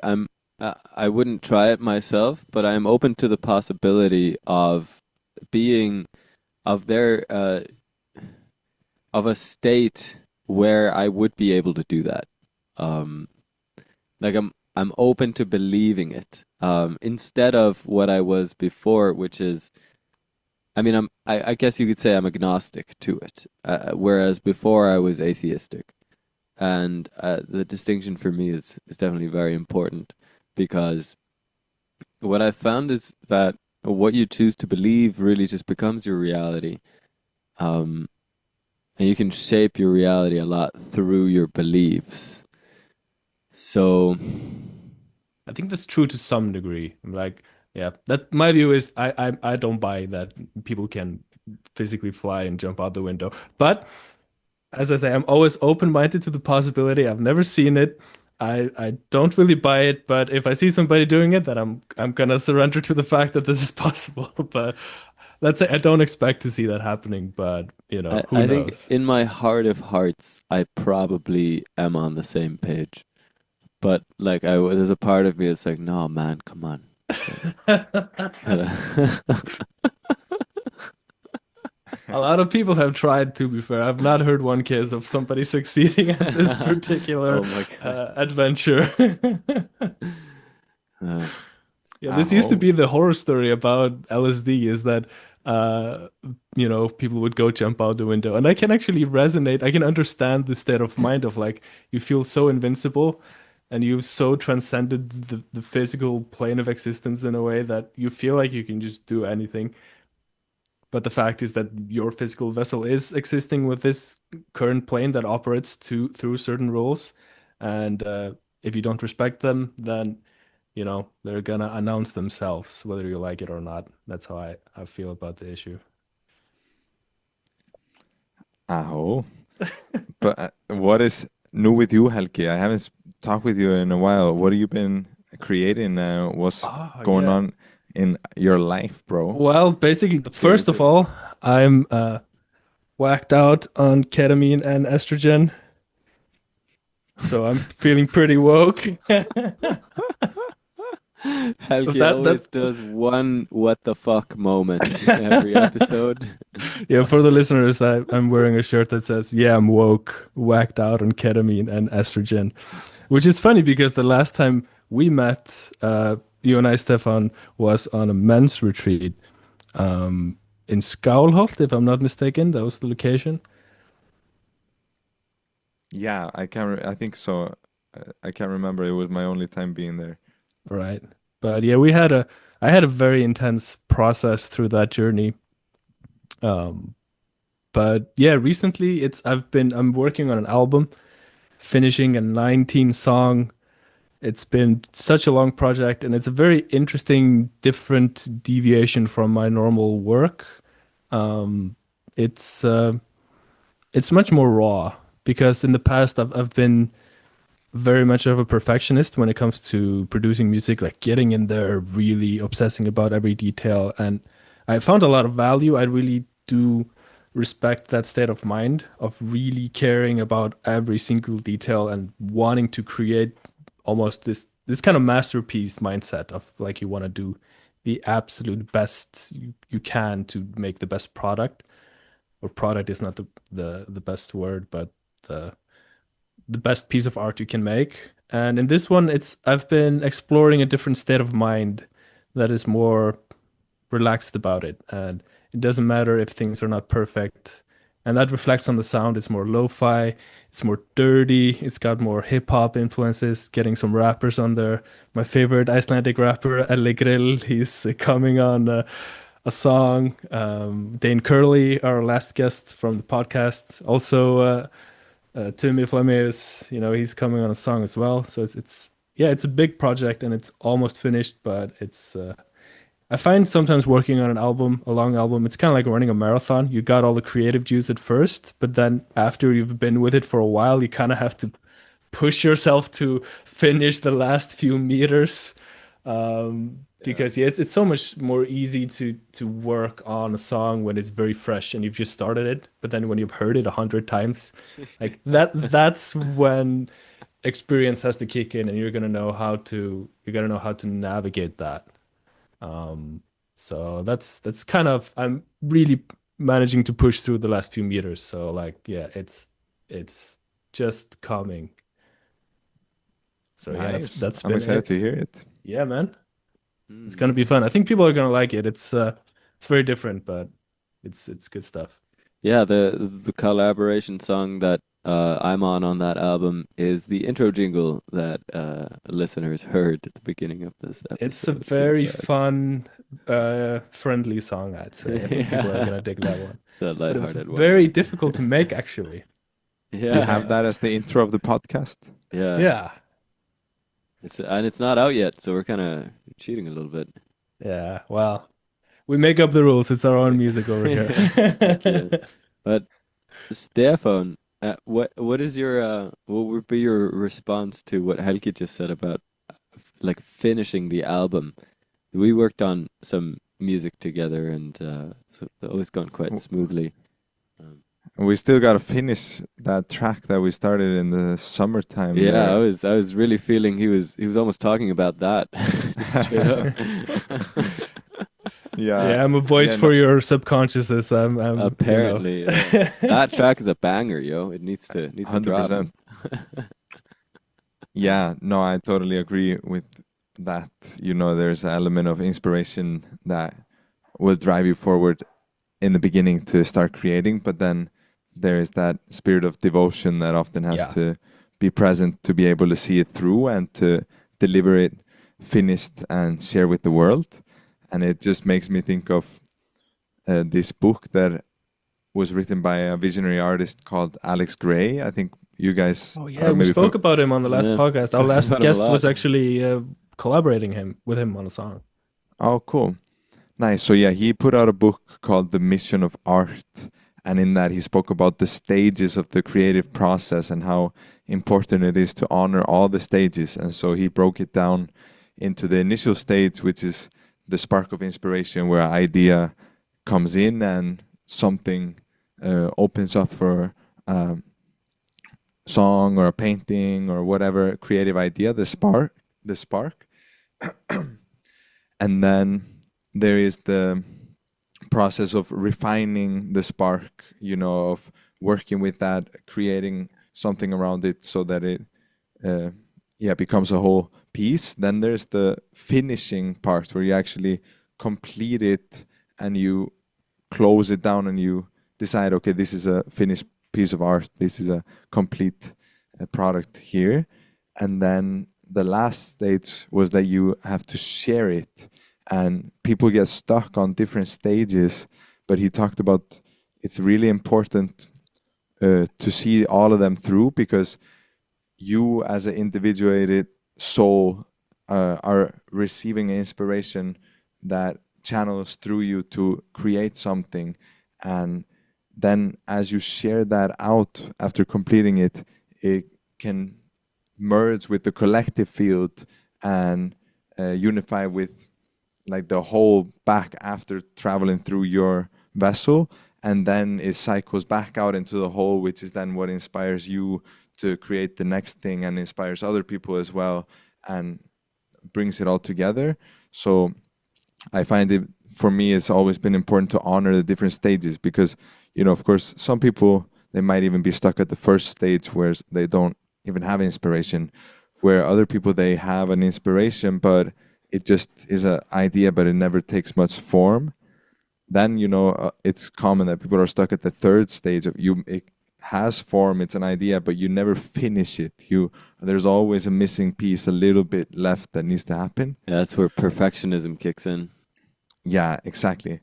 I wouldn't try it myself, but I'm open to the possibility of being of their of a state where I would be able to do that. Um, like I'm open to believing it. Instead of what I was before, which is I mean I guess you could say I'm agnostic to it. Whereas before I was atheistic. And the distinction for me is definitely very important because what I've found is that what you choose to believe really just becomes your reality. Um, and you can shape your reality a lot through your beliefs. So, I think that's true to some degree. Like, yeah, that my view is I don't buy that people can physically fly and jump out the window. But as I say, I'm always open-minded to the possibility. I've never seen it. I don't really buy it, but if I see somebody doing it, then I'm gonna surrender to the fact that this is possible. But let's say I don't expect to see that happening, but who I think knows? in my heart of hearts, I probably am on the same page. But like, there's a part of me that's like, no, man, come on. A lot of people have tried, to be fair. I've not heard one case of somebody succeeding at this particular Oh my God. adventure. Uh, Yeah, this used to Oh, be the horror story about LSD is that uh people would go jump out the window. And I can actually resonate. I can understand the state of mind of like you feel so invincible and you've so transcended the physical plane of existence in a way that you feel like you can just do anything. But the fact is that your physical vessel is existing with this current plane that operates through certain rules. And if you don't respect them, then they're gonna announce themselves, whether you like it or not. That's how I feel about the issue. oh. But what is new with you, Helke? I haven't talked with you in a while. What have you been creating? What's Oh, going yeah. on in your life, bro? Well, basically, Get first of into it. all, I'm whacked out on ketamine and estrogen, so I'm feeling pretty woke. Helge That always does one what the fuck moment every episode. yeah, for the listeners, I'm wearing a shirt that says, "Yeah, I'm woke, whacked out on ketamine and estrogen," which is funny because the last time we met, you and I, Stefan, was on a men's retreat in Skálholt, if I'm not mistaken. That was the location, Yeah, I can. I think so. I can't remember. It was my only time being there. right? But yeah, I had a very intense process through that journey. Um, But yeah, recently I'm working on an album, finishing a 19 song. It's been such a long project, and it's a very interesting, different deviation from my normal work. Um, it's uh, it's much more raw because in the past I've been very much of a perfectionist when it comes to producing music, like getting in there, really obsessing about every detail. And I found a lot of value. I really do respect that state of mind of really caring about every single detail and wanting to create almost this kind of masterpiece mindset of like you want to do the absolute best you can to make the best product. Or product is not the best word, but the the best piece of art you can make. And in this one, it's I've been exploring a different state of mind that is more relaxed about it. And it doesn't matter if things are not perfect. And that reflects on the sound. It's more lo-fi, it's more dirty, it's got more hip-hop influences, getting some rappers on there. My favorite Icelandic rapper, Grill, he's coming on a song. Dane Curley, our last guest from the podcast, also Timmy Flammeus, he's coming on a song as well. So it's yeah, it's a big project and it's almost finished, but it's I find sometimes working on an album, a long album, it's kind of like running a marathon. You got all the creative juice at first, but then after you've been with it for a while, you kind of have to push yourself to finish the last few meters. Because yeah, it's so much more easy to work on a song when it's very fresh and you've just started it. But then when you've heard it 100 times, like that's when experience has to kick in and you're gonna know how to navigate that. So that's kind of I'm really managing to push through the last few meters. So like yeah, it's just coming. So yeah, Nice. that's I'm been excited it. to hear it. Yeah, man. It's Mm. gonna be fun. I think people are gonna like it. It's very different, but it's good stuff. Yeah, the collaboration song that I'm on that album is the intro jingle that listeners heard at the beginning of this It's a episode. In very fact, fun, friendly song, I'd say. I think people are yeah, gonna dig that one. it's a But it was lighthearted one. very difficult to make, actually. You Yeah, have that as the intro of the podcast. yeah. Yeah, It's not out yet, so we're kind of cheating a little bit. yeah. Well, we make up the rules. It's our own music over Heck yeah. here. But Stefan, what is your what would be your response to what Helke just said about like finishing the album? We worked on some music together, and it's always gone quite smoothly. Um, And we still got to finish that track that we started in the summertime yeah, there. I was really feeling he was almost talking about that just straight up. Yeah. Yeah, I'm a voice Yeah, for your subconsciouses. Apparently, that track is a banger, yo. It needs to drop. 100%. Yeah, no, I totally agree with that. There's an element of inspiration that will drive you forward in the beginning to start creating, but then there is that spirit of devotion that often has Yeah. to be present to be able to see it through and to deliver it finished and share with the world. And it just makes me think of this book that was written by a visionary artist called Alex Gray. I think you guys Oh are yeah, we maybe spoke about him on the last Yeah, podcast. Our talked last about him a guest was lot. actually collaborating with him on a song. Oh, cool. Nice. So yeah, he put out a book called The Mission of Art. And in that he spoke about the stages of the creative process and how important it is to honor all the stages. And so he broke it down into the initial stage, which is the spark of inspiration, where an idea comes in and something opens up for a song or a painting or whatever creative idea, the spark. And then there is the process of refining the spark, of working with that, creating something around it so that it becomes a whole piece. Then there's the finishing part where you actually complete it and you close it down and you decide, okay, this is a finished piece of art, this is a complete product here. And then the last stage was that you have to share it, and people get stuck on different stages. But he talked about it's really important to see all of them through, because you as an individuated soul are receiving inspiration that channels through you to create something, and then as you share that out after completing it, it can merge with the collective field and unify with like the whole back after traveling through your vessel, and then it cycles back out into the whole, which is then what inspires you to create the next thing and inspires other people as well, and brings it all together. So I find it, for me, it's always been important to honor the different stages, because, you know, of course, some people, they might even be stuck at the first stage where they don't even have inspiration, where other people, they have an inspiration, but it just is an idea, but it never takes much form. Then, you know, it's common that people are stuck at the third stage of you. It has form, it's an idea, but you never finish it. There's always a missing piece, a little bit left that needs to happen. Yeah, that's where perfectionism kicks in. Yeah, exactly.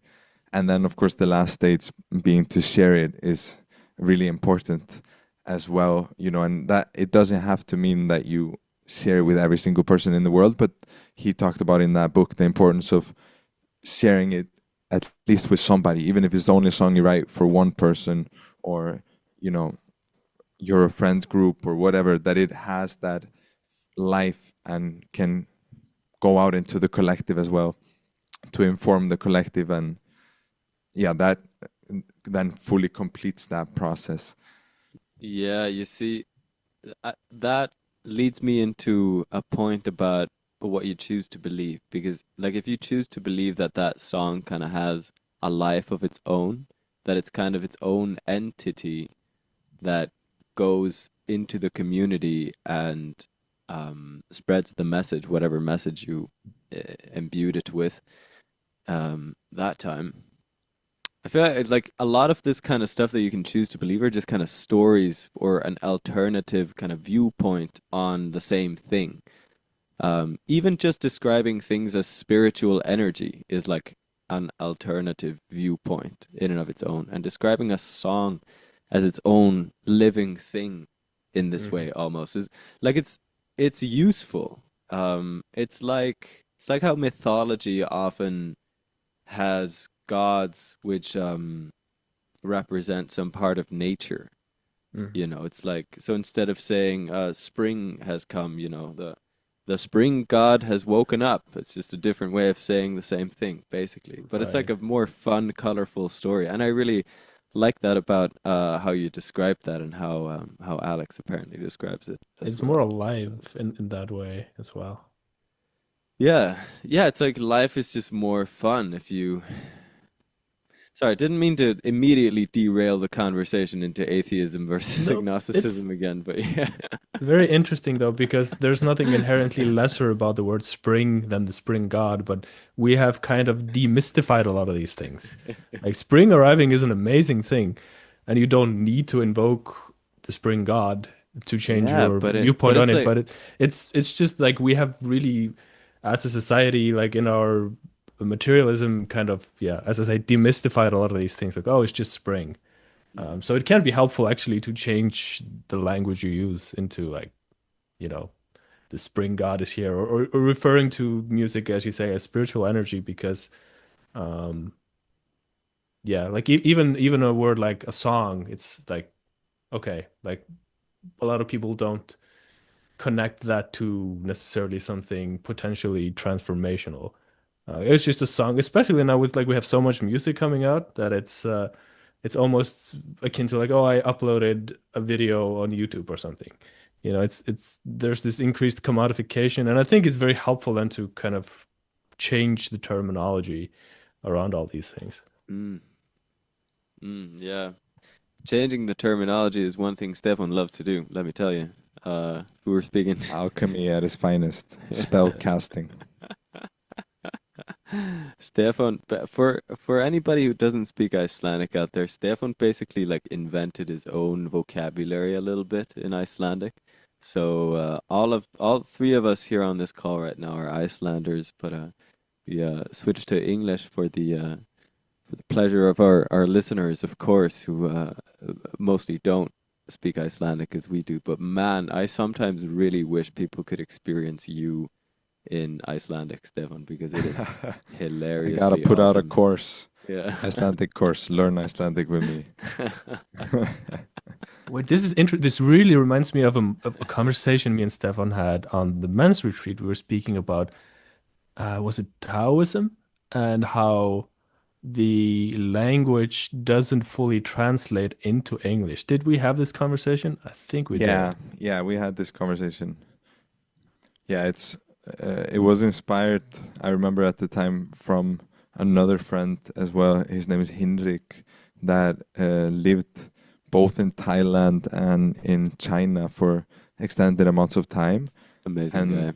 And then, of course, the last stage being to share it is really important as well, you know, and that it doesn't have to mean that you share with every single person in the world, but he talked about in that book the importance of sharing it at least with somebody, even if it's the only song you write for one person, or, you know, your friend group or whatever, that it has that life and can go out into the collective as well to inform the collective, and yeah, that then fully completes that process. Yeah, you see, that leads me into a point about what you choose to believe. Because, like, if you choose to believe that that song kind of has a life of its own, that it's kind of its own entity that goes into the community and spreads the message, whatever message you imbued it with that time. I feel like a lot of this kind of stuff that you can choose to believe are just kind of stories or an alternative kind of viewpoint on the same thing. Even just describing things as spiritual energy is like an alternative viewpoint in and of its own. And describing a song as its own living thing in this way almost is like it's useful. It's like how mythology often has gods which represent some part of nature. You know, it's like, so instead of saying spring has come, you know, the spring god has woken up. It's just a different way of saying the same thing, basically. But it's like Right. a more fun, colorful story, and I really like that about how you describe that, and how Alex apparently describes it as It's more well. alive in that way as well. Yeah, yeah, it's like life is just more fun if you. Sorry, I didn't mean to immediately derail the conversation into atheism versus No, it's agnosticism again, but yeah. very interesting though, because there's nothing inherently lesser about the word spring than the spring god, but we have kind of demystified a lot of these things. Like spring arriving is an amazing thing, and you don't need to invoke the spring god to change Yeah, your but viewpoint on it's it, like, but it's just like we have really, as a society, like in our materialism kind of, yeah, as I say, demystified a lot of these things. Like, oh, it's just spring. So it can be helpful actually to change the language you use into like, you know, the spring god is here, or referring to music, as you say, as spiritual energy, because um, yeah, like even a word like a song, it's like, okay, like a lot of people don't connect that to necessarily something potentially transformational. It's just a song, especially now with like we have so much music coming out that it's almost akin to like, oh, I uploaded a video on YouTube or something. You know, it's there's this increased commodification, and I think it's very helpful then to kind of change the terminology around all these things. mm, yeah. Changing the terminology is one thing Stefan loves to do, let me tell you. We were speaking. Alchemy at its finest, spell casting. Stefan, but for anybody who doesn't speak Icelandic out there, Stefan basically like invented his own vocabulary a little bit in Icelandic. So all three of us here on this call right now are Icelanders, but we switched to English for the for the pleasure of our listeners, of course, who mostly don't speak Icelandic as we do. But man, I sometimes really wish people could experience you in Icelandic, Stefan, because it is I gotta hilariously put out a awesome. course, Yeah. Icelandic course, learn Icelandic with me. Wait, this is this really reminds me of a conversation me and Stefan had on the men's retreat. We were speaking about was it Taoism and how the language doesn't fully translate into English. Did we have this conversation? I think we Yeah, did. yeah, we had this conversation. Yeah, it was inspired. I remember at the time from another friend as well. His name is Hinrik, that lived both in Thailand and in China for extended amounts of time, Amazing and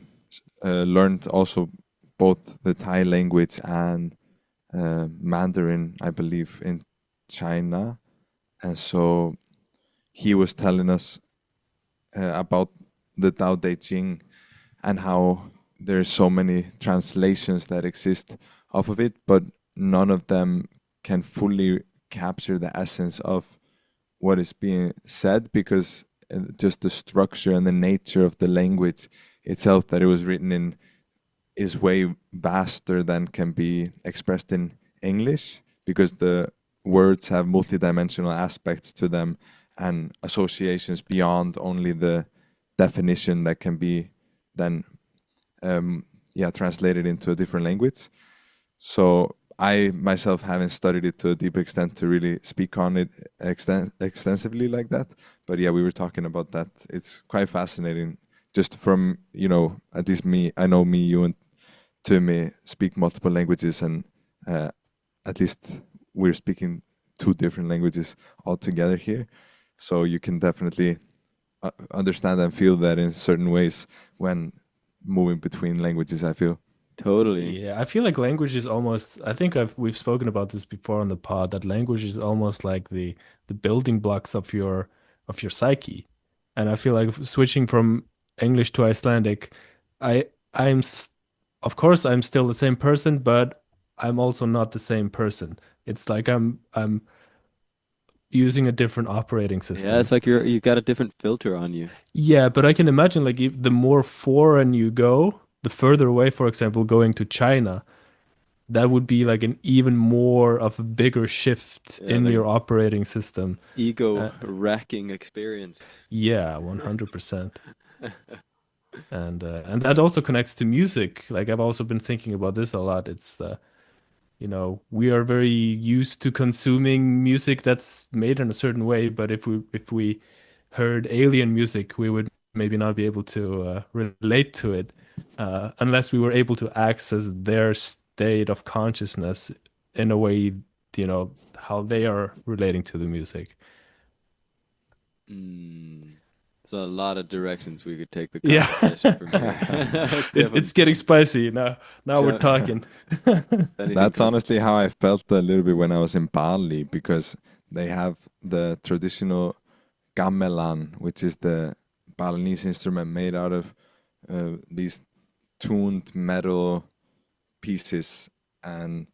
guy. learned also both the Thai language and Mandarin, I believe, in China. And so he was telling us about the Tao Te Ching and how there's so many translations that exist off of it, but none of them can fully capture the essence of what is being said, because just the structure and the nature of the language itself that it was written in is way vaster than can be expressed in English, because the words have multidimensional aspects to them and associations beyond only the definition that can be then translated into a different language. So I myself haven't studied it to a deep extent to really speak on it extensively like that. But yeah, we were talking about that. It's quite fascinating. Just from, at least me, I know me, you, and Tumi speak multiple languages, and uh, at least we're speaking two different languages altogether here. So you can definitely understand and feel that in certain ways when moving between languages, I feel. Totally. Yeah, I feel like language is almost, I think we've spoken about this before on the pod, that language is almost like the building blocks of your psyche. And I feel like switching from English to Icelandic, I I'm s- of course I'm still the same person, but I'm also not the same person. It's like I'm using a different operating Yeah, system. it's like you got a different filter on you. Yeah, but I can imagine like if the more foreign you go, the further away, for example, going to China, that would be like an even more of a bigger shift Yeah, in like your operating system. ego Uh, wrecking experience. yeah, 100%. And that also connects to music. Like I've also been thinking about this a lot. It's we are very used to consuming music that's made in a certain way, but if we heard alien music, we would maybe not be able to relate to it unless we were able to access their state of consciousness in a way, how they are relating to the music. Mm. So a lot of directions we could take the Yeah. conversation from here. It's Stefan, getting spicy now. Now we're ju- talking. anything That's come? honestly how I felt a little bit when I was in Bali, because they have the traditional gamelan, which is the Balinese instrument made out of these tuned metal pieces, and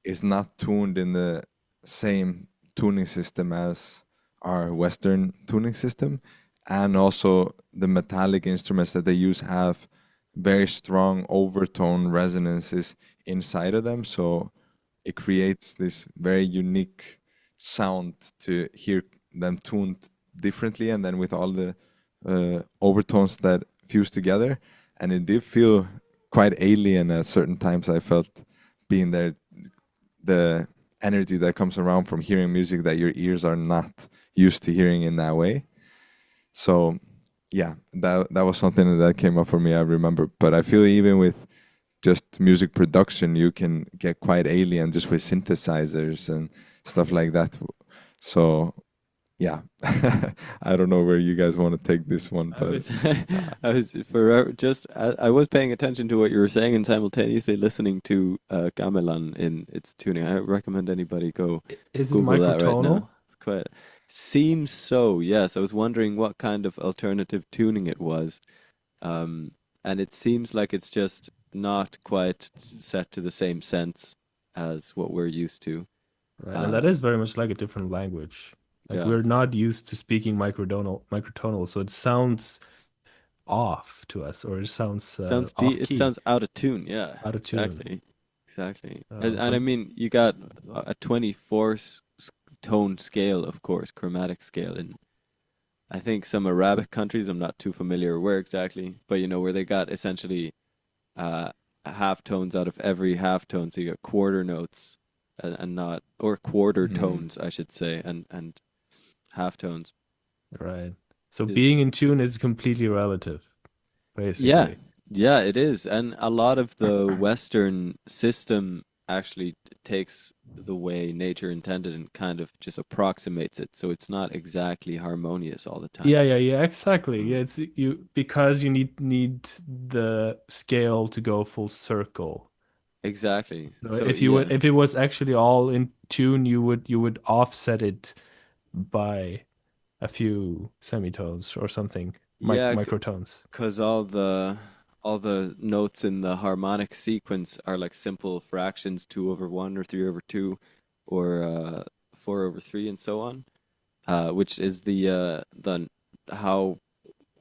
is not tuned in the same tuning system as our Western tuning system. And also, the metallic instruments that they use have very strong overtone resonances inside of them. So it creates this very unique sound to hear them tuned differently, and then with all the overtones that fuse together. And it did feel quite alien at certain times. I felt being there, the energy that comes around from hearing music that your ears are not used to hearing in that way. So yeah, that was something that came up for me, I remember. But I feel even with just music production, you can get quite alien just with synthesizers and stuff like that. So yeah, I don't know where you guys want to take this one, I but was, I was forever just, I was paying attention to what you were saying and simultaneously listening to gamelan in its tuning. I recommend anybody go Is it Google that right now. microtonal? It's quite, seems so, yes. I was wondering what kind of alternative tuning it was. Um, and it seems like it's just not quite set to the same sense as what we're used to. Right. And that Uh, is very much like a different language. Like yeah, we're not used to speaking microtonal, so it sounds off to us, or it sounds sounds off it key, sounds out of tune. Yeah, out of tune. exactly, exactly. And I But mean, you got a 24 tone scale, of course, chromatic scale in I think some Arabic countries. I'm not too familiar where exactly, but you know where they got essentially uh, half tones out of every half tone. So you got quarter notes and not, or quarter Mm. tones, I should say, and half tones. right. So Is being in tune is completely relative, yeah, basically. yeah, it is, and a lot of the Western system actually takes the way nature intended and kind of just approximates it, so it's not exactly harmonious all the time. Yeah, exactly. Yeah, it's you because you need the scale to go full circle. Exactly. So So yeah, if it was actually all in tune, you would offset it by a few semitones or something, yeah, microtones. because all the notes in the harmonic sequence are like simple fractions, 2/1 or 3/2, or 4/3, and so on. Which is the how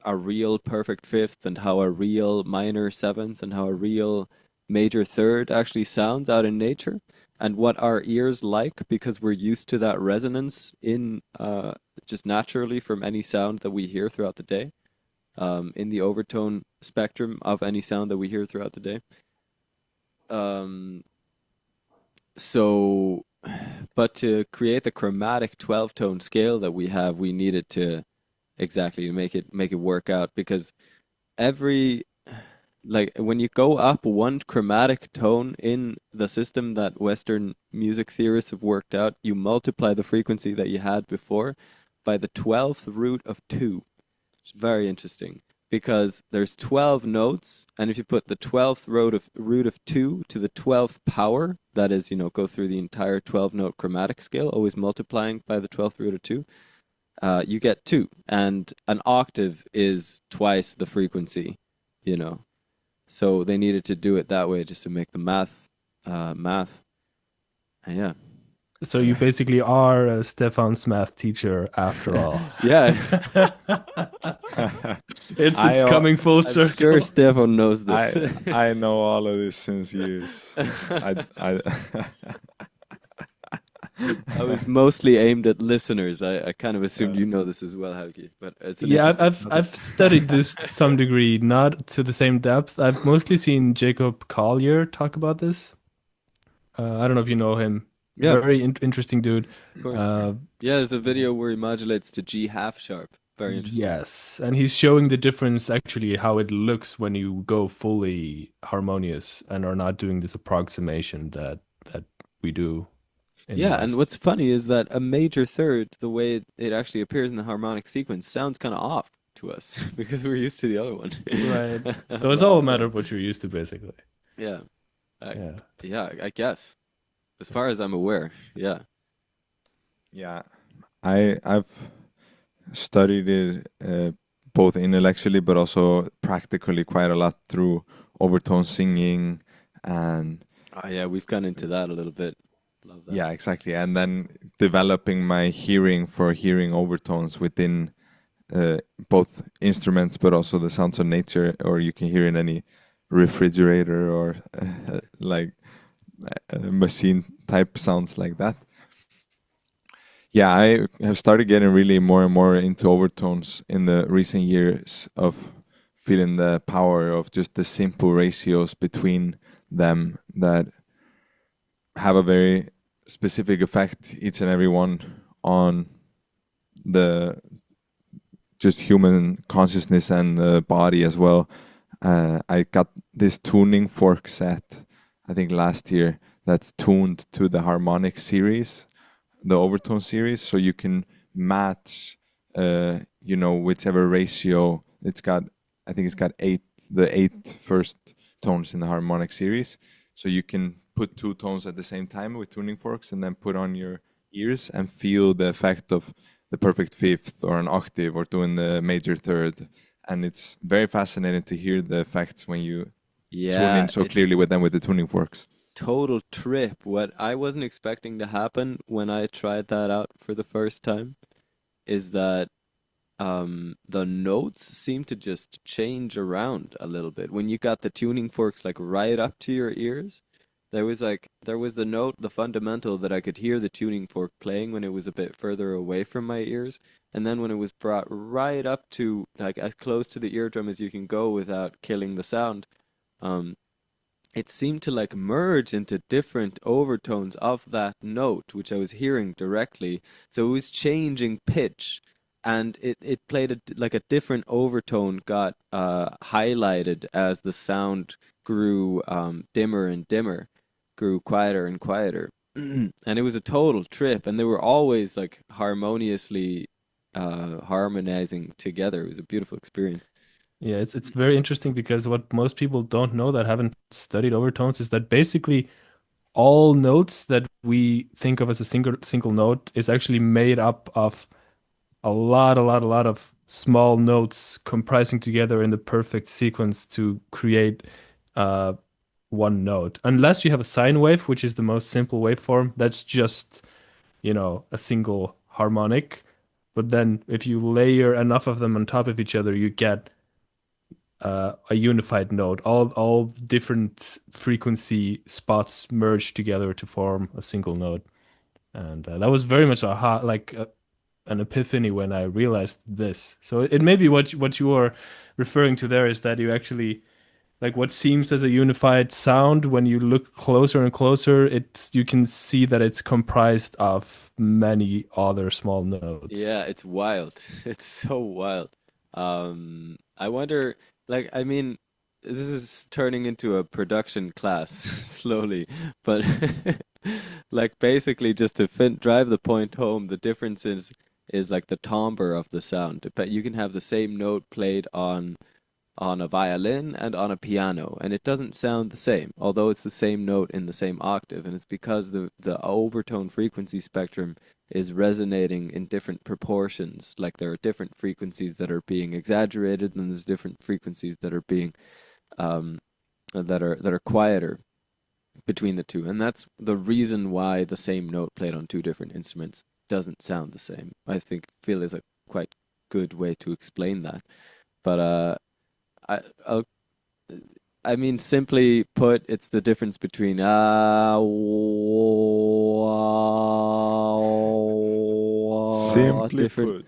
a real perfect fifth and how a real minor seventh and how a real major third actually sounds out in nature, and what our ears like because we're used to that resonance in just naturally from any sound that we hear throughout the day, in the overtone spectrum of any sound that we hear throughout the day. Um, so, but to create the chromatic 12 tone scale that we have, we needed to exactly make it work out because every like when you go up one chromatic tone in the system that Western music theorists have worked out, you multiply the frequency that you had before by the 12th root of 2. It's very interesting because there's 12 notes, and if you put the 12th root of 2 to the 12th power, that is, go through the entire 12 note chromatic scale, always multiplying by the 12th root of 2, you get 2. And an octave is twice the frequency, you know. So they needed to do it that way just to make the math. And yeah. So you basically are Stefan's math teacher after all. Yeah. It's I it's uh, coming full I'm sure circle. Stefan knows this. I know all of this since years. I I was mostly aimed at listeners. I kind of assumed you know this as well, Helke, but it's an Yeah, interesting topic. I've studied this to some degree, not to the same depth. I've mostly seen Jacob Collier talk about this. I don't know if you know him. Yeah, Very interesting dude. of course. Uh, Yeah, there's a video where he modulates to G half sharp. Very interesting. yes, and he's showing the difference actually how it looks when you go fully harmonious and are not doing this approximation that we do in the Yeah, and West. what's funny is that a major third, the way it actually appears in the harmonic sequence, sounds kind of off to us because we're used to the other one. Right. A So it's all lot a matter more. of what you're used to, basically. Yeah, I, Yeah. yeah, I guess. As far as I'm aware, yeah. yeah, I've studied it both intellectually but also practically quite a lot through overtone singing and Oh, yeah, we've gone into that a little bit. Love that. yeah, exactly. And then developing my hearing for hearing overtones within both instruments, but also the sounds of nature, or you can hear in any refrigerator or like machine type sounds like that. Yeah, I have started getting really more and more into overtones in the recent years of feeling the power of just the simple ratios between them that have a very specific effect, each and every one, on the just human consciousness and the body as well. I got this tuning fork set, I think last year, that's tuned to the harmonic series, the overtone series, so you can match, whichever ratio it's got. I think it's got the eight first tones in the harmonic series, so you can put two tones at the same time with tuning forks, and then put on your ears and feel the effect of the perfect fifth or an octave or doing the major third. And it's very fascinating to hear the effects when you tune Yeah, in so it's clearly with them with the tuning forks. total trip. What I wasn't expecting to happen when I tried that out for the first time is that the notes seem to just change around a little bit. When you got the tuning forks like right up to your ears, there was the note, the fundamental that I could hear the tuning fork playing when it was a bit further away from my ears. And then when it was brought right up to like as close to the eardrum as you can go without killing the sound, um, it seemed to like merge into different overtones of that note, which I was hearing directly. So it was changing pitch, and it played like a different overtone got highlighted as the sound grew dimmer and dimmer, grew quieter and quieter. And it was a total trip, and they were always like harmoniously harmonizing together. It was a beautiful experience. Yeah, it's very interesting because what most people don't know that haven't studied overtones is that basically all notes that we think of as a single note is actually made up of a lot of small notes comprising together in the perfect sequence to create uh, one note. Unless you have a sine wave, which is the most simple waveform, that's just, a single harmonic. But then if you layer enough of them on top of each other, you get a unified note. All different frequency spots merge together to form a single note. And that was very much an epiphany when I realized this. So it may be what you are referring to there is that you actually like what seems as a unified sound when you look closer and closer, it's you can see that it's comprised of many other small Yeah, notes. it's wild. It's so wild. I wonder, like, I mean, this is turning into a production class slowly, but like basically just to drive the point home, the difference is like the timbre of the sound. But you can have the same note played on a violin and on a piano, and it doesn't sound the same, although it's the same note in the same octave, and it's because the overtone frequency spectrum is resonating in different proportions. Like there are different frequencies that are being exaggerated, and there's different frequencies that are being um, that are quieter between the two, and that's the reason why the same note played on two different instruments doesn't sound the same. I think feel is a quite good way to explain that. But I I'll, I mean simply put, it's the difference between Simply different put.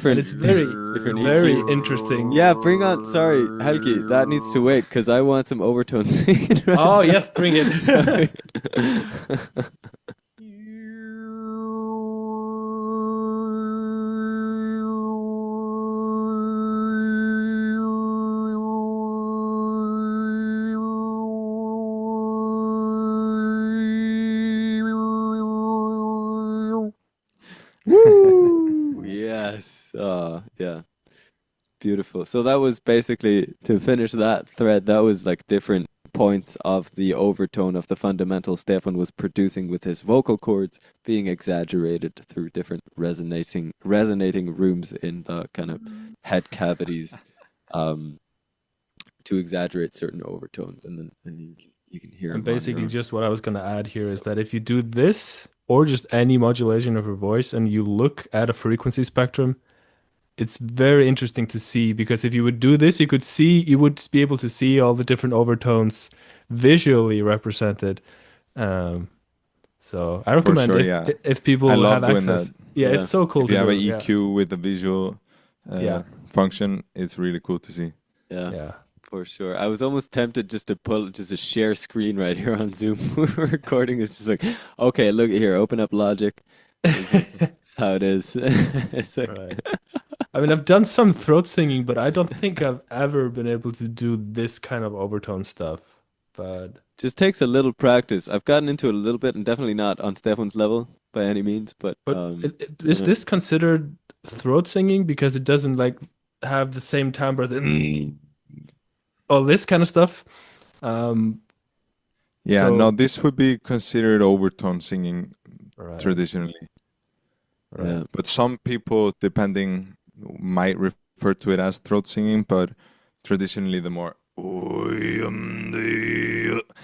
And different it's very, different very EQ. interesting. Yeah, bring on. Sorry, Helke, that needs to wait because I want some overtones singing right Oh, now. yes, bring it. Sorry. Woo! Yes. Yeah. Beautiful. So that was basically to finish that thread. That was like different points of the overtone of the fundamental Stefan was producing with his vocal cords being exaggerated through different resonating rooms in the kind of head cavities um, to exaggerate certain overtones, and then you can hear And them on your basically, own. just what I was going to add here is So that if you do this or just any modulation of your voice and you look at a frequency spectrum, it's very interesting to see because if you would do this, you would be able to see all the different overtones visually represented. Um, so I For recommend sure, yeah. if I people love have doing that. access. Yeah, yeah, it's so cool If you to have a do. Yeah, EQ with a visual yeah, function, it's really cool to see. yeah. yeah. For sure. I was almost tempted just to pull just a share screen right here on Zoom. We're recording this just like, okay, look at here, open up Logic. This is how it is. It's like, Right. I mean, I've done some throat singing, but I don't think I've ever been able to do this kind of overtone stuff. But just takes a little practice. I've gotten into it a little bit and definitely not on Stefan's level by any means, but is yeah. this considered throat singing because it doesn't like have the same timbre as all this kind of stuff? Um, Yeah, no, so this would be considered overtone singing right, traditionally. right. Yeah. But some people, depending, might refer to it as throat singing, but traditionally the more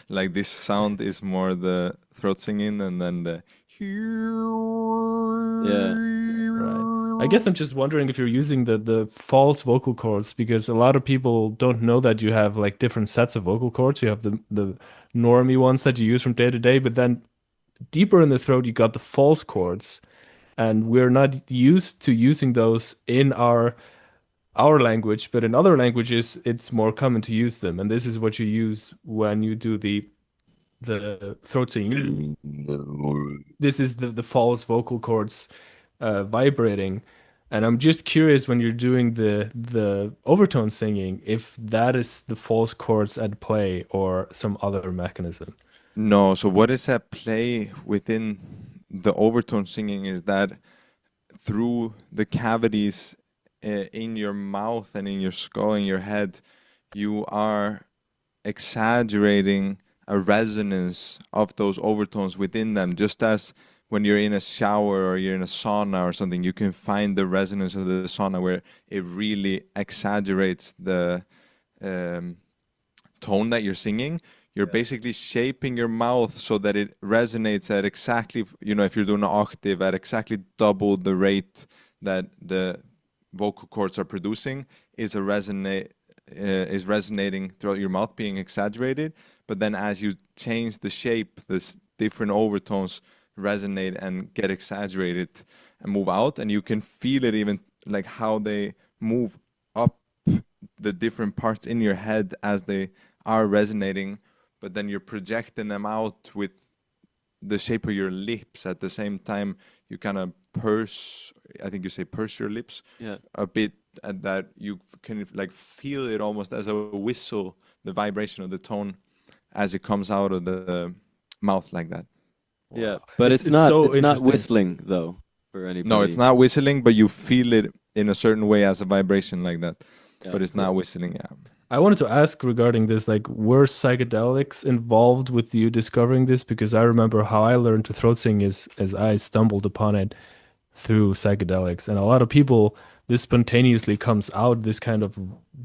like this sound is more the throat singing, and then the Yeah. Right. I guess I'm just wondering if you're using the false vocal cords because a lot of people don't know that you have like different sets of vocal cords. You have the normie ones that you use from day to day, but then deeper in the throat you got the false cords, and we're not used to using those in our language, but in other languages it's more common to use them. And this is what you use when you do the throat singing. This is the false vocal cords vibrating. And I'm just curious when you're doing the overtone singing, if that is the false chords at play or some other mechanism. no. So what is at play within the overtone singing is that through the cavities in your mouth and in your skull, in your head, you are exaggerating a resonance of those overtones within them. Just as when you're in a shower or you're in a sauna or something, you can find the resonance of the sauna where it really exaggerates the tone that you're singing. You're basically shaping your mouth so that it resonates at exactly, if you're doing an octave, at exactly double the rate that the vocal cords are producing is resonating throughout your mouth, being exaggerated. But then as you change the shape, this different overtones resonate and get exaggerated and move out, and you can feel it even like how they move up the different parts in your head as they are resonating, but then you're projecting them out with the shape of your lips at the same time. You kind of purse, I think you say purse your lips Yeah. a bit, and that you can like feel it almost as a whistle, the vibration of the tone as it comes out of the mouth like that. Yeah. Wow. But It's it's so not interesting. whistling though for No, it's anybody. not whistling, but you feel it in a certain way as a vibration like that. Yeah, But it's cool. not whistling, yeah. I wanted to ask regarding this, like, were psychedelics involved with you discovering this? Because I remember how I learned to throat sing is as I stumbled upon it through psychedelics. And a lot of people, this spontaneously comes out, this kind of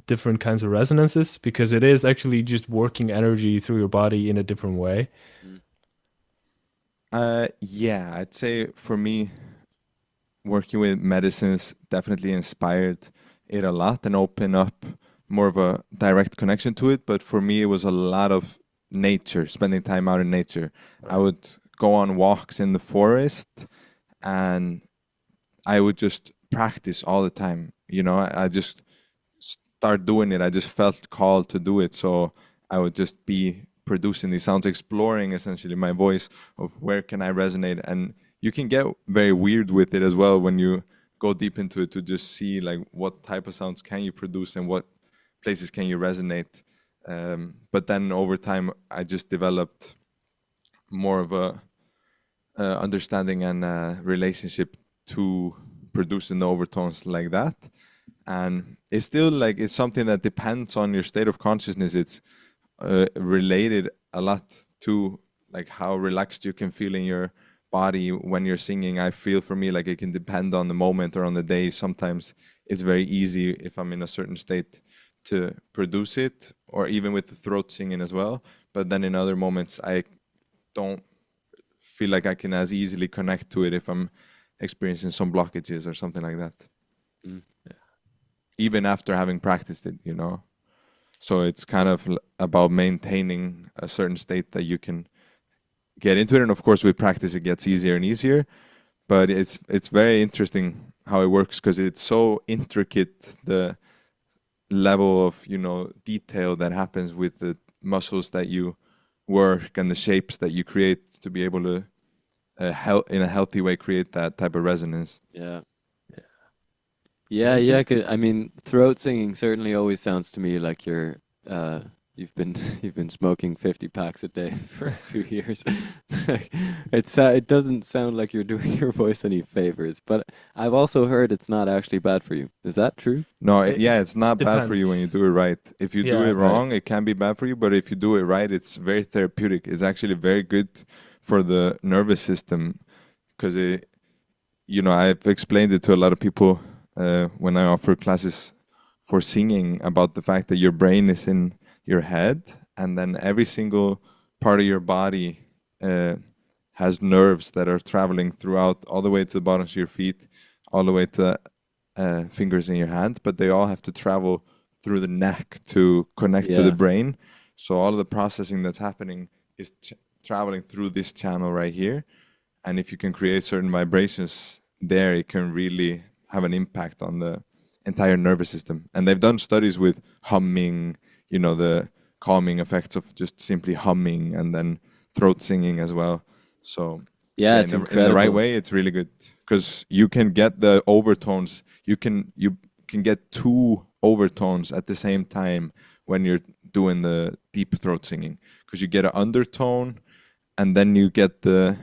different kinds of resonances, because it is actually just working energy through your body in a different way. Mm. Yeah, I'd say for me, working with medicines definitely inspired it a lot and opened up more of a direct connection to it. But for me, it was a lot of nature, spending time out in nature. I would go on walks in the forest and I would just practice all the time. I just start doing it. I just felt called to do it. So I would just be producing these sounds, exploring essentially my voice of where can I resonate. And you can get very weird with it as well when you go deep into it to just see like what type of sounds can you produce and what places can you resonate. But then over time, I just developed more of a understanding and relationship to producing the overtones like that. And it's still like it's something that depends on your state of consciousness. It's related a lot to like how relaxed you can feel in your body when you're singing. I feel for me like it can depend on the moment or on the day. Sometimes it's very easy if I'm in a certain state to produce it, or even with the throat singing as well. But then in other moments, I don't feel like I can as easily connect to it if I'm experiencing some blockages or something like that. Mm. Even after having practiced it. So it's kind of about maintaining a certain state that you can get into it. And of course, with practice, it gets easier and easier. But it's very interesting how it works because it's so intricate, the level of detail that happens with the muscles that you work and the shapes that you create to be able to in a healthy way create that type of resonance. Yeah. Yeah. 'Cause, I mean, throat singing certainly always sounds to me like you've been you've been smoking 50 packs a day for a few years. It doesn't sound like you're doing your voice any favors, but I've also heard it's not actually bad for you. Is that true? No, It yeah, it's not bad for you when you depends. do it right. If you do Yeah, it Right. wrong, it can be bad for you, but if you do it right, it's very therapeutic. It's actually very good for the nervous system because I've explained it to a lot of people when I offer classes for singing about the fact that your brain is in your head, and then every single part of your body has nerves that are traveling throughout all the way to the bottoms of your feet, all the way to fingers in your hand, but they all have to travel through the neck to connect to the brain. So all of the processing that's happening is traveling through this channel right here. And if you can create certain vibrations there, it can really have an impact on the entire nervous system. And they've done studies with humming, you know, the calming effects of just simply humming, and then throat singing as well. So yeah, it's incredible. In the right way, it's really good, because you can get the overtones. You can get two overtones at the same time when you're doing the deep throat singing, because you get an undertone, and then you get the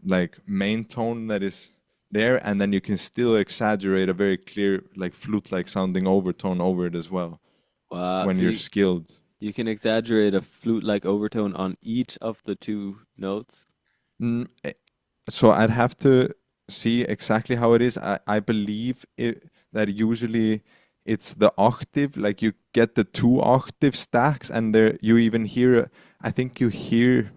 like main tone that is there, and then you can still exaggerate a very clear, like flute-like sounding overtone over it as well. Wow, when so you're skilled. You can exaggerate a flute-like overtone on each of the two notes? So I'd have to see exactly how it is. I believe that usually it's the octave, like you get the two octave stacks, and there you even hear, I think you hear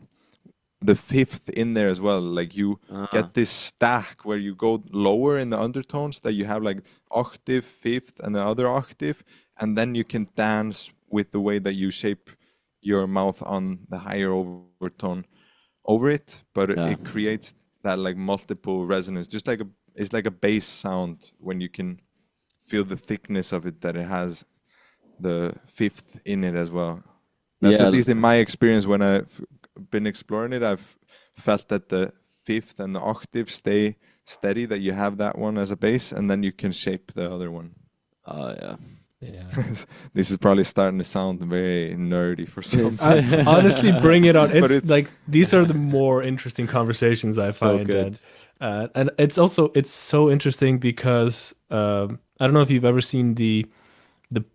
the fifth in there as well. Like you get this stack where you go lower in the undertones, that you have like octave, fifth, and the other octave, and then you can dance with the way that you shape your mouth on the higher overtone over it, but it creates that like multiple resonance, just like it's like a bass sound when you can feel the thickness of it, that it has the fifth in it as well. That's at least in my experience when I've been exploring it. I've felt that the fifth and the octave stay steady, that you have that one as a bass, and then you can shape the other one. Oh yeah. This is probably starting to sound very nerdy for some. Honestly, bring it on. It's like these are the more interesting conversations I find. Good. And it's so interesting because I don't know if you've ever seen the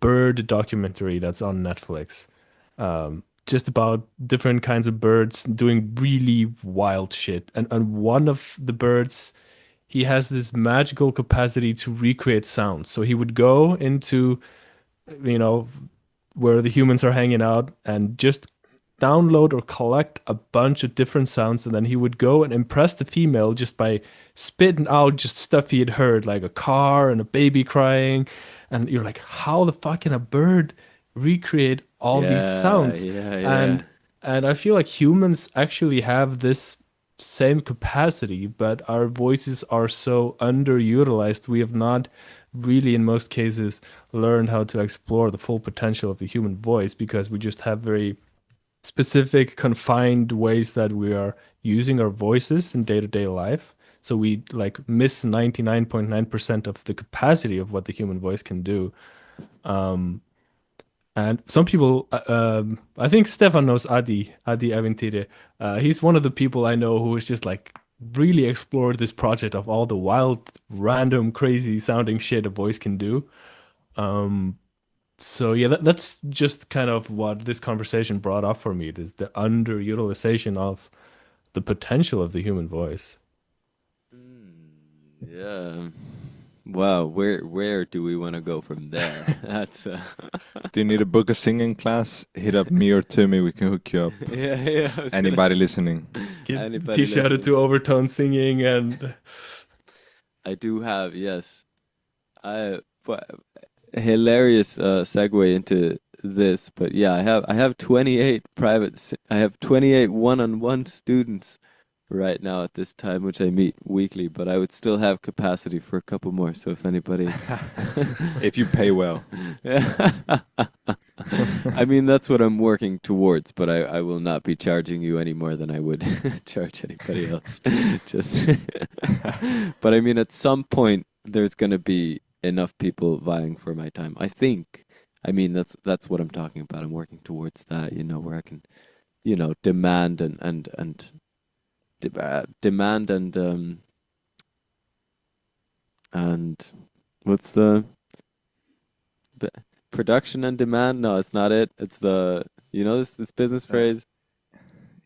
bird documentary that's on Netflix. Just about different kinds of birds doing really wild shit. And one of the birds, he has this magical capacity to recreate sounds. So he would go into, you know, where the humans are hanging out and just download or collect a bunch of different sounds, and then he would go and impress the female just by spitting out just stuff he had heard, like a car and a baby crying. And you're like, how the fuck can a bird recreate all these sounds? And I feel like humans actually have this same capacity, but our voices are so underutilized. We have not really, in most cases, learned how to explore the full potential of the human voice, because we just have very specific, confined ways that we are using our voices in day-to-day life. So we like miss 99.9% of the capacity of what the human voice can do. And some people, I think Stefan knows Adi Aventire. He's one of the people I know who is just like really explored this project of all the wild, random, crazy sounding shit a voice can do. So yeah, that's just kind of what this conversation brought up for me, is the underutilization of the potential of the human voice. Yeah. Wow, where do we want to go from there? That's Do you need to book a singing class? Hit up me or Timmy, we can hook you up. Anybody listening? Shout out to Overtone singing. And I do have, yes. Hilarious segue into this, but yeah, I have 28 I have 28 one-on-one students right now at this time, which I meet weekly, but I would still have capacity for a couple more. So if anybody, if you pay well, I mean, that's what I'm working towards, but I will not be charging you any more than I would charge anybody else. But I mean, at some point there's going to be enough people vying for my time, I think. I mean, that's what I'm talking about. I'm working towards that, where I can, demand and what's the production and demand? No, it's not it. It's the this business phrase.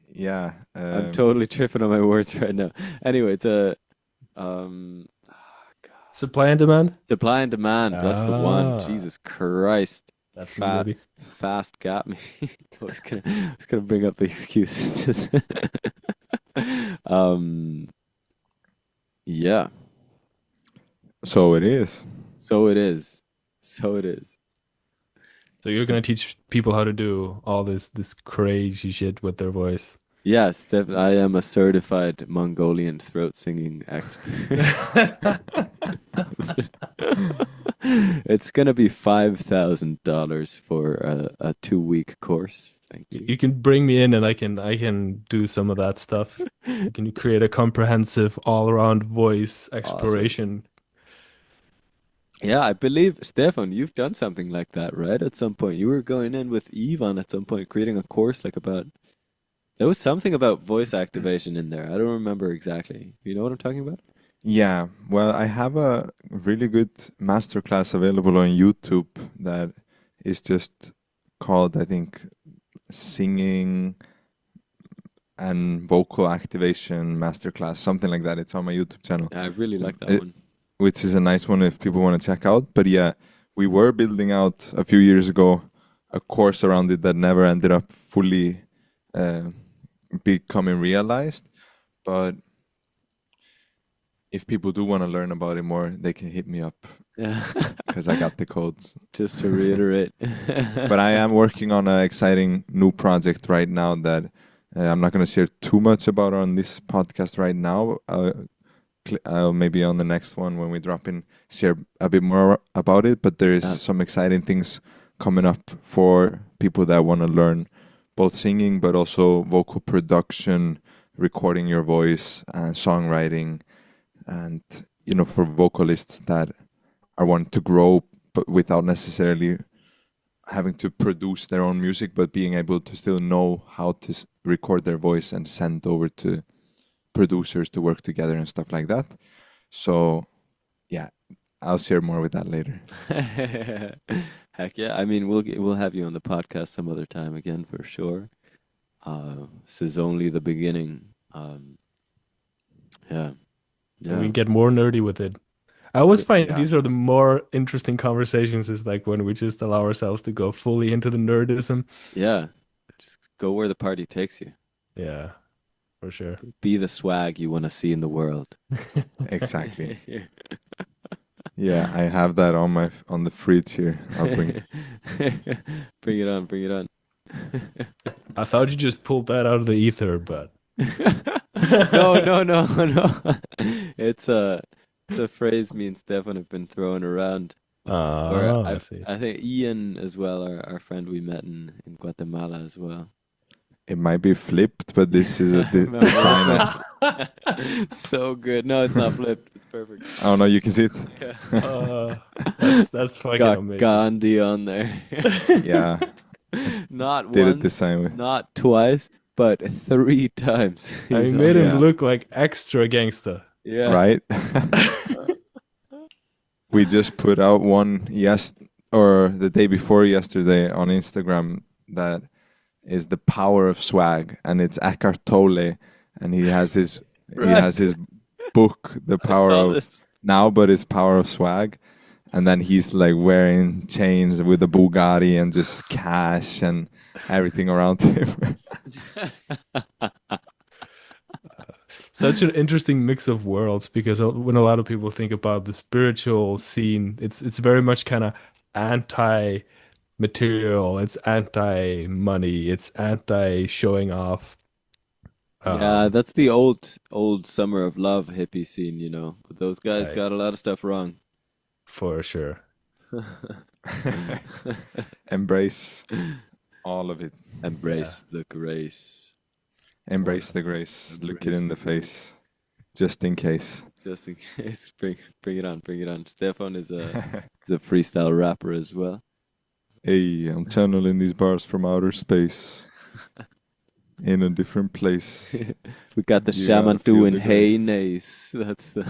Yeah, I'm totally tripping on my words right now. Anyway, it's a supply and demand. Supply and demand. That's the one. Jesus Christ. That's me, Fat, maybe. fast got me. I was gonna bring up the excuse. Just um, yeah. So it is. So it is. So it is. So you're gonna teach people how to do all this crazy shit with their voice. Yes, definitely. I am a certified Mongolian throat singing expert. It's gonna be $5,000 for a 2 week course. Thank you. You can bring me in and I can do some of that stuff. You can create a comprehensive all-around voice Awesome. exploration. Yeah, I believe, Stefan, you've done something like that, right? At some point. You were going in with Ivan at some point, creating a course like about, there was something about voice activation in there. I don't remember exactly. You know what I'm talking about? Yeah, well, I have a really good masterclass available on YouTube that is just called, I think, Singing and Vocal Activation Masterclass, something like that. It's on my YouTube channel, Yeah, I really like that it, one. which is a nice one if people want to check out. But yeah, we were building out a few years ago a course around it that never ended up fully uh, becoming realized. But if people do want to learn about it more, they can hit me up Yeah. because I got the codes. Just to reiterate. But I am working on an exciting new project right now that I'm not going to share too much about on this podcast right now. I'll maybe on the next one when we drop in share a bit more about it. But there is Yeah. some exciting things coming up for people that want to learn both singing but also vocal production, recording your voice, and songwriting, and for vocalists that are wanting to grow but without necessarily having to produce their own music, but being able to still know how to record their voice and send over to producers to work together and stuff like that. So, yeah, I'll share more with that later. Heck yeah. I mean, we'll have you on the podcast some other time again for sure. This is only the beginning. Yeah. And we Yeah. can get more nerdy with it. I always find Yeah, these are the more interesting conversations is like when we just allow ourselves to go fully into the nerdism. Yeah. Just go where the party takes you. Yeah, for sure. Be the swag you want to see in the world. exactly. Yeah, I have that on the fridge here. I'll bring it. Bring it on, bring it on. I thought you just pulled that out of the ether, but No, no, no, no. It's a phrase me and Stefan have been throwing around. Or oh, I I see. I think Ian as well, our friend we met in Guatemala as well. It might be flipped, but this is a Remember design this of. one? So good. No, it's not flipped. It's perfect. Oh no, you can see it. Yeah. Uh, that's fucking Got amazing. Gandhi on there. Yeah, Not did it the once, same way. not twice, but 3 times I he's made on him Yeah. there. look like extra gangster. Yeah. Right? We just put out one or the day before yesterday on Instagram that is the power of swag, and it's Eckhart Tolle, and he has his Right. book, The I Power saw of this. Now, but it's Power of Swag, and then he's like wearing chains with a Bugatti and just cash and everything around him. Such an interesting mix of worlds because when a lot of people think about the spiritual scene, it's very much kind of anti-material, it's anti-money, it's anti-showing off. Yeah, Um, that's the old summer of love hippie scene, But those guys right, got a lot of stuff wrong. for sure. Embrace all of it. Yeah. Embrace the grace. Embrace the grace. Look it Embrace in the the grace. face, just in case. Just in case. Bring it on, bring it on. Stefan is a freestyle rapper as well. Hey, I'm channeling these bars from outer space in a different place. We got the You shaman gotta feel doing the hey grace. nice. That's the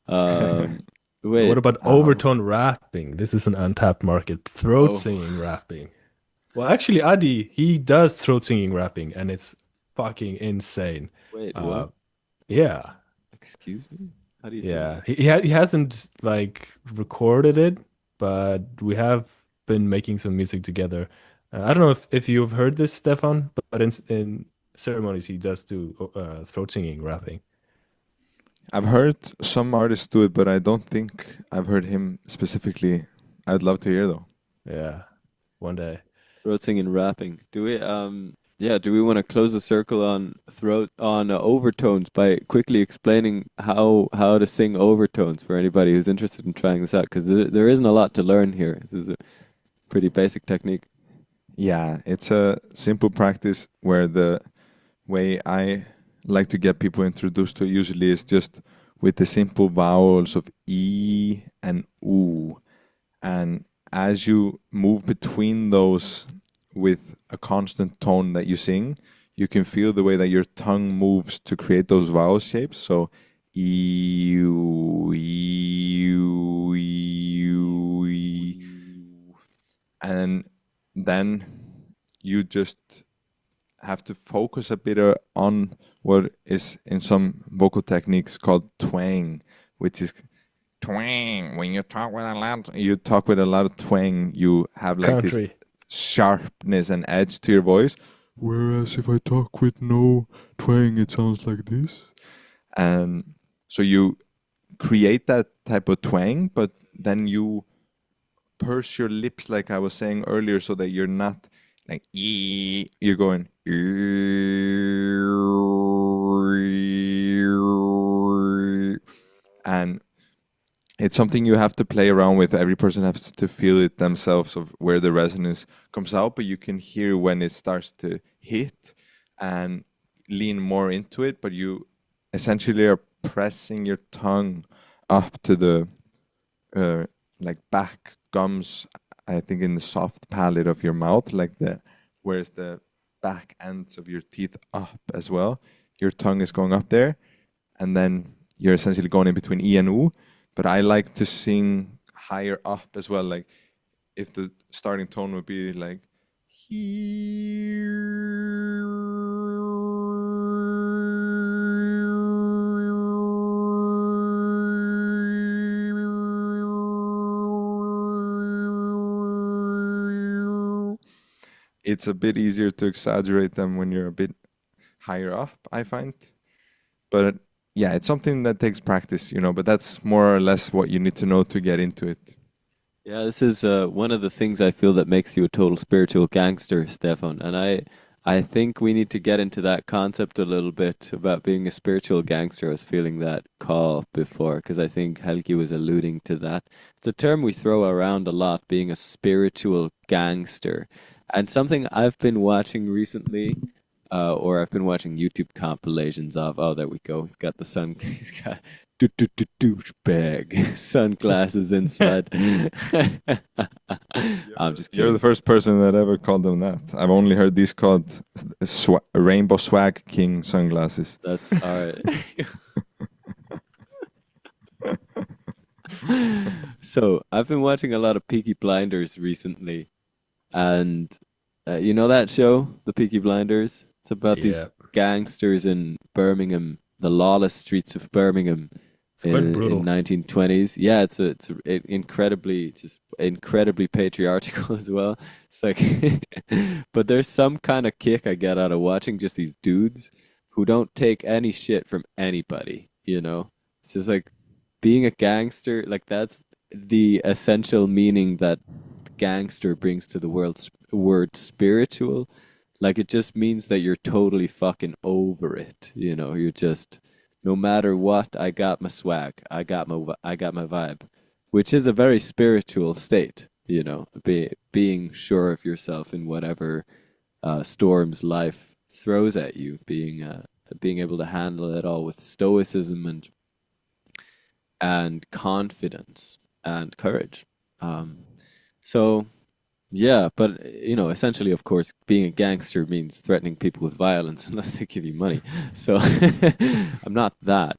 um What wait. about Um, overtone rapping? This is an untapped market. Throat Oh singing rapping. Well, actually, Adi, he does throat singing rapping, and it's fucking insane. wait, Uh, what? yeah, Excuse me? How do you do yeah. that? He hasn't like recorded it, but we have been making some music together. I don't know if you've heard this, Stefan, but in ceremonies he does do throat singing, rapping. I've heard some artists do it, but I don't think I've heard him specifically. I'd love to hear though. Yeah, one day. Throat singing, rapping. Do we yeah, do we want to close the circle on overtones by quickly explaining how to sing overtones for anybody who's interested in trying this out? Because there isn't a lot to learn here. This is a pretty basic technique. Yeah, it's a simple practice where the way I like to get people introduced to it usually is just with the simple vowels of E and U. And as you move between those with a constant tone that you sing, you can feel the way that your tongue moves to create those vowel shapes. So E, U, E, U, E, U, E. And then you just have to focus a bit on what is in some vocal techniques called twang, which is twang. When you talk with a lot of twang, you have like this Country. sharpness and edge to your voice. Whereas if I talk with no twang, it sounds like this. And so you create that type of twang, but then you purse your lips like I was saying earlier so that you're not like E, you're going and it's something you have to play around with. Every person has to feel it themselves of where the resonance comes out, but you can hear when it starts to hit and lean more into it, but you essentially are pressing your tongue up to the like back gums, I think in the soft palate of your mouth, like whereas the back ends of your teeth up as well. Your tongue is going up there, and then you're essentially going in between E and U. But I like to sing higher up as well. Like if the starting tone would be like it's a bit easier to exaggerate them when you're a bit higher up, I find. But yeah, it's something that takes practice, but that's more or less what you need to know to get into it. Yeah, this is one of the things I feel that makes you a total spiritual gangster, Stefan. And I think we need to get into that concept a little bit about being a spiritual gangster. I was feeling that call before because I think Helke was alluding to that. It's a term we throw around a lot, being a spiritual gangster. And something I've been watching recently, or I've been watching YouTube compilations of. Oh, there we go. He's got he's got douchebag sunglasses inside. I'm just kidding. You're the first person that ever called them that. I've only heard these called Rainbow Swag King sunglasses. That's all right. So I've been watching a lot of Peaky Blinders recently, and you know that show, The Peaky Blinders? It's about these Yeah. gangsters in Birmingham, the lawless streets of Birmingham It's quite in brutal. 1920s. Yeah, it's incredibly patriarchal as well. It's like, but there's some kind of kick I get out of watching just these dudes who don't take any shit from anybody. It's just like being a gangster. Like that's the essential meaning that gangster brings to the word spiritual. Like it just means that you're totally fucking over it. You're just, no matter what, I got my swag, I got my vibe, which is a very spiritual state. Being sure of yourself in whatever storms life throws at you, being able to handle it all with stoicism and confidence and courage. So. Yeah, but essentially, of course, being a gangster means threatening people with violence unless they give you money. So I'm not that.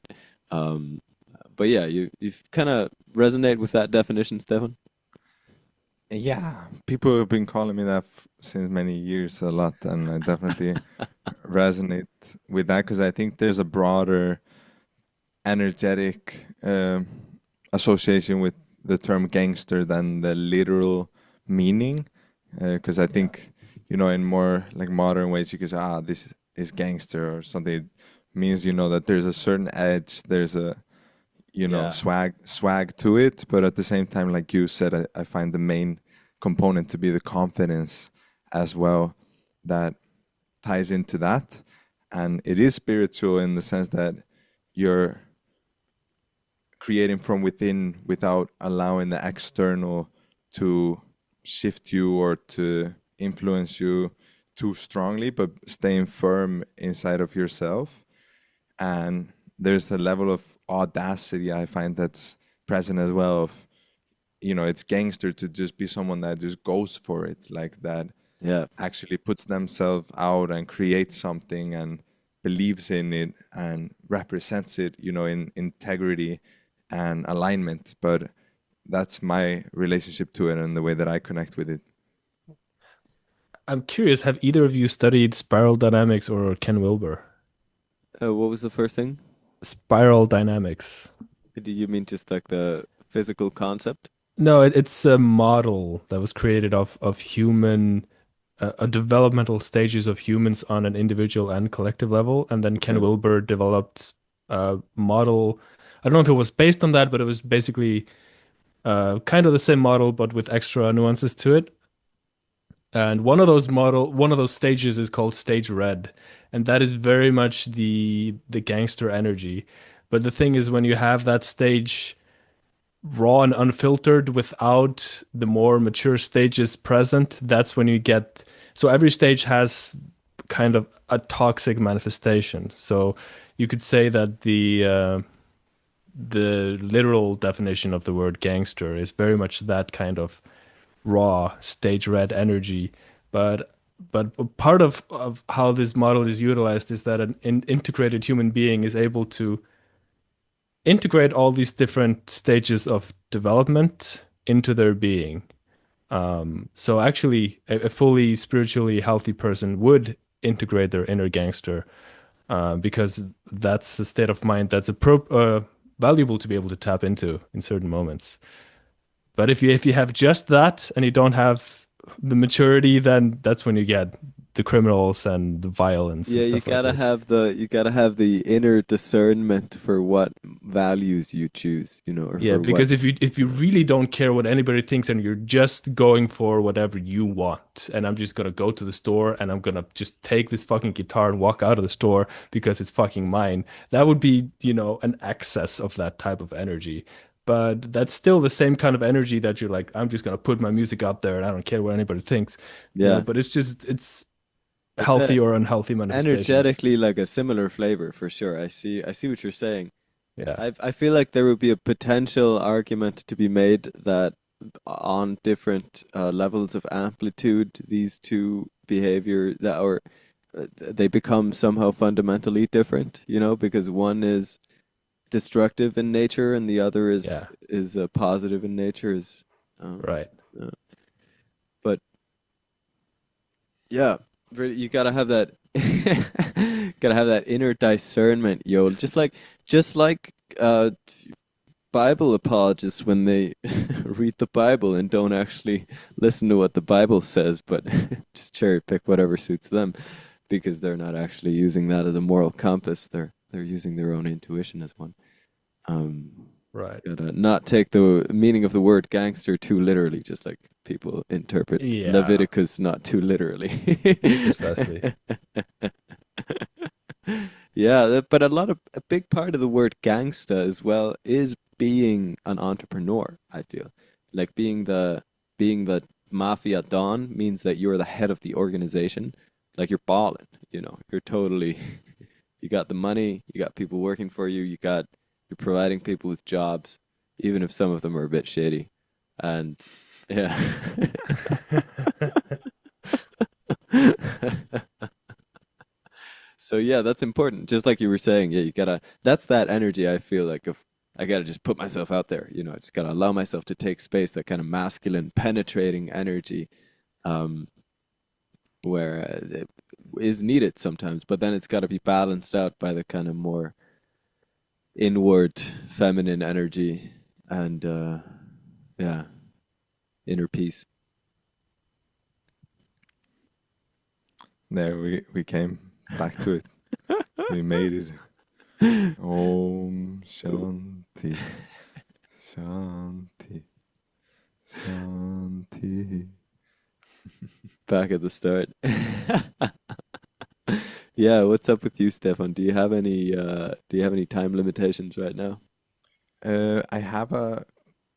But yeah, you've kind of resonate with that definition, Stefan? Yeah, people have been calling me that since many years a lot, and I definitely resonate with that because I think there's a broader energetic association with the term gangster than the literal meaning, because I think, you know, in more like modern ways, you could say, ah, this is gangster or something. It means, you know, that there's a certain edge, there's a, you know, Yeah. swag to it. But at the same time, like you said, I find the main component to be the confidence as well that ties into that. And it is spiritual in the sense that you're creating from within without allowing the external to shift you or to influence you too strongly, but staying firm inside of yourself. And there's a level of audacity I find that's present as well. Of, you know, it's gangster to just be someone that just goes for it, like that Yeah. actually puts themselves out and creates something and believes in it and represents it, you know, in integrity and alignment. But that's my relationship to it and the way that I connect with it. I'm curious, have either of you studied spiral dynamics or Ken Wilber? What was the first thing? Spiral dynamics. Did you mean just like the physical concept? No, it's a model that was created of human developmental stages of humans on an individual and collective level, and then Ken Okay. Wilber developed a model. I don't know if it was based on that, but it was basically kind of the same model, but with extra nuances to it. And one of those stages is called stage red, and that is very much the gangster energy. But the thing is, when you have that stage raw and unfiltered without the more mature stages present, that's when you get. So every stage has kind of a toxic manifestation. So you could say that the literal definition of the word gangster is very much that kind of raw stage red energy. But part of how this model is utilized is that an integrated human being is able to integrate all these different stages of development into their being. So actually, a fully spiritually healthy person would integrate their inner gangster because that's a state of mind that's valuable to be able to tap into in certain moments. But if you have just that and you don't have the maturity, then that's when you get the criminals and the violence Yeah, and stuff like this. you gotta have the inner discernment for what values you choose, you know, or Yeah, for what. because if you really don't care what anybody thinks and you're just going for whatever you want, and I'm just gonna go to the store and I'm gonna just take this fucking guitar and walk out of the store because it's fucking mine, that would be, an excess of that type of energy. But that's still the same kind of energy that you're like, I'm just gonna put my music up there and I don't care what anybody thinks, Yeah, but it's it's a healthy or unhealthy manifestation of, energetically like a similar flavor for sure. I see what you're saying. yeah. I feel like there would be a potential argument to be made that on different levels of amplitude, these two behavior that or they become somehow fundamentally different, you know, because one is destructive in nature and the other Yeah, is positive in nature. Is um, right. uh, but yeah, really, you gotta have that, gotta have that inner discernment, yo. Just like Bible apologists when they read the Bible and don't actually listen to what the Bible says, but just cherry pick whatever suits them because they're not actually using that as a moral compass. They're using their own intuition as one. Um, Right. gotta not take the meaning of the word gangster too literally, just like people interpret Yeah, Leviticus not too literally. precisely. Yeah, but a big part of the word gangsta as well is being an entrepreneur, I feel. Like being the mafia don means that you're the head of the organization. Like you're balling, you know. You're totally you got the money, you got people working for you, you're providing people with jobs, even if some of them are a bit shady. And yeah. So yeah, that's important. Just like you were saying, yeah, you gotta. That's that energy. I feel like if I gotta just put myself out there, you know, I just gotta allow myself to take space. That kind of masculine, penetrating energy, um, where it is needed sometimes, but then it's got to be balanced out by the kind of more inward, feminine energy, and Yeah, inner peace. There we came back to it. We made it. Om Shanti Shanti Shanti. Back at the start. Yeah, what's up with you, Stefan? Do you have any time limitations right now? I have a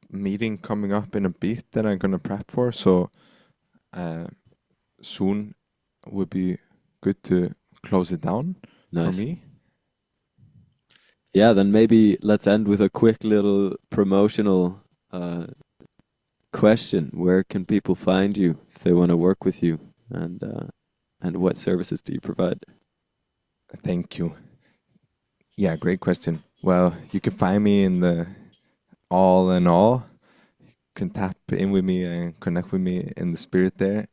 meeting coming up in a bit that I'm gonna prep for, so uh, soon would be good to close it down for Nice. me. Yeah, then maybe let's end with a quick little promotional question. Where can people find you if they want to work with you? And what services do you provide? Thank you. Yeah, great question. Well, you can find me in the all in all. You can tap in with me and connect with me in the spirit there.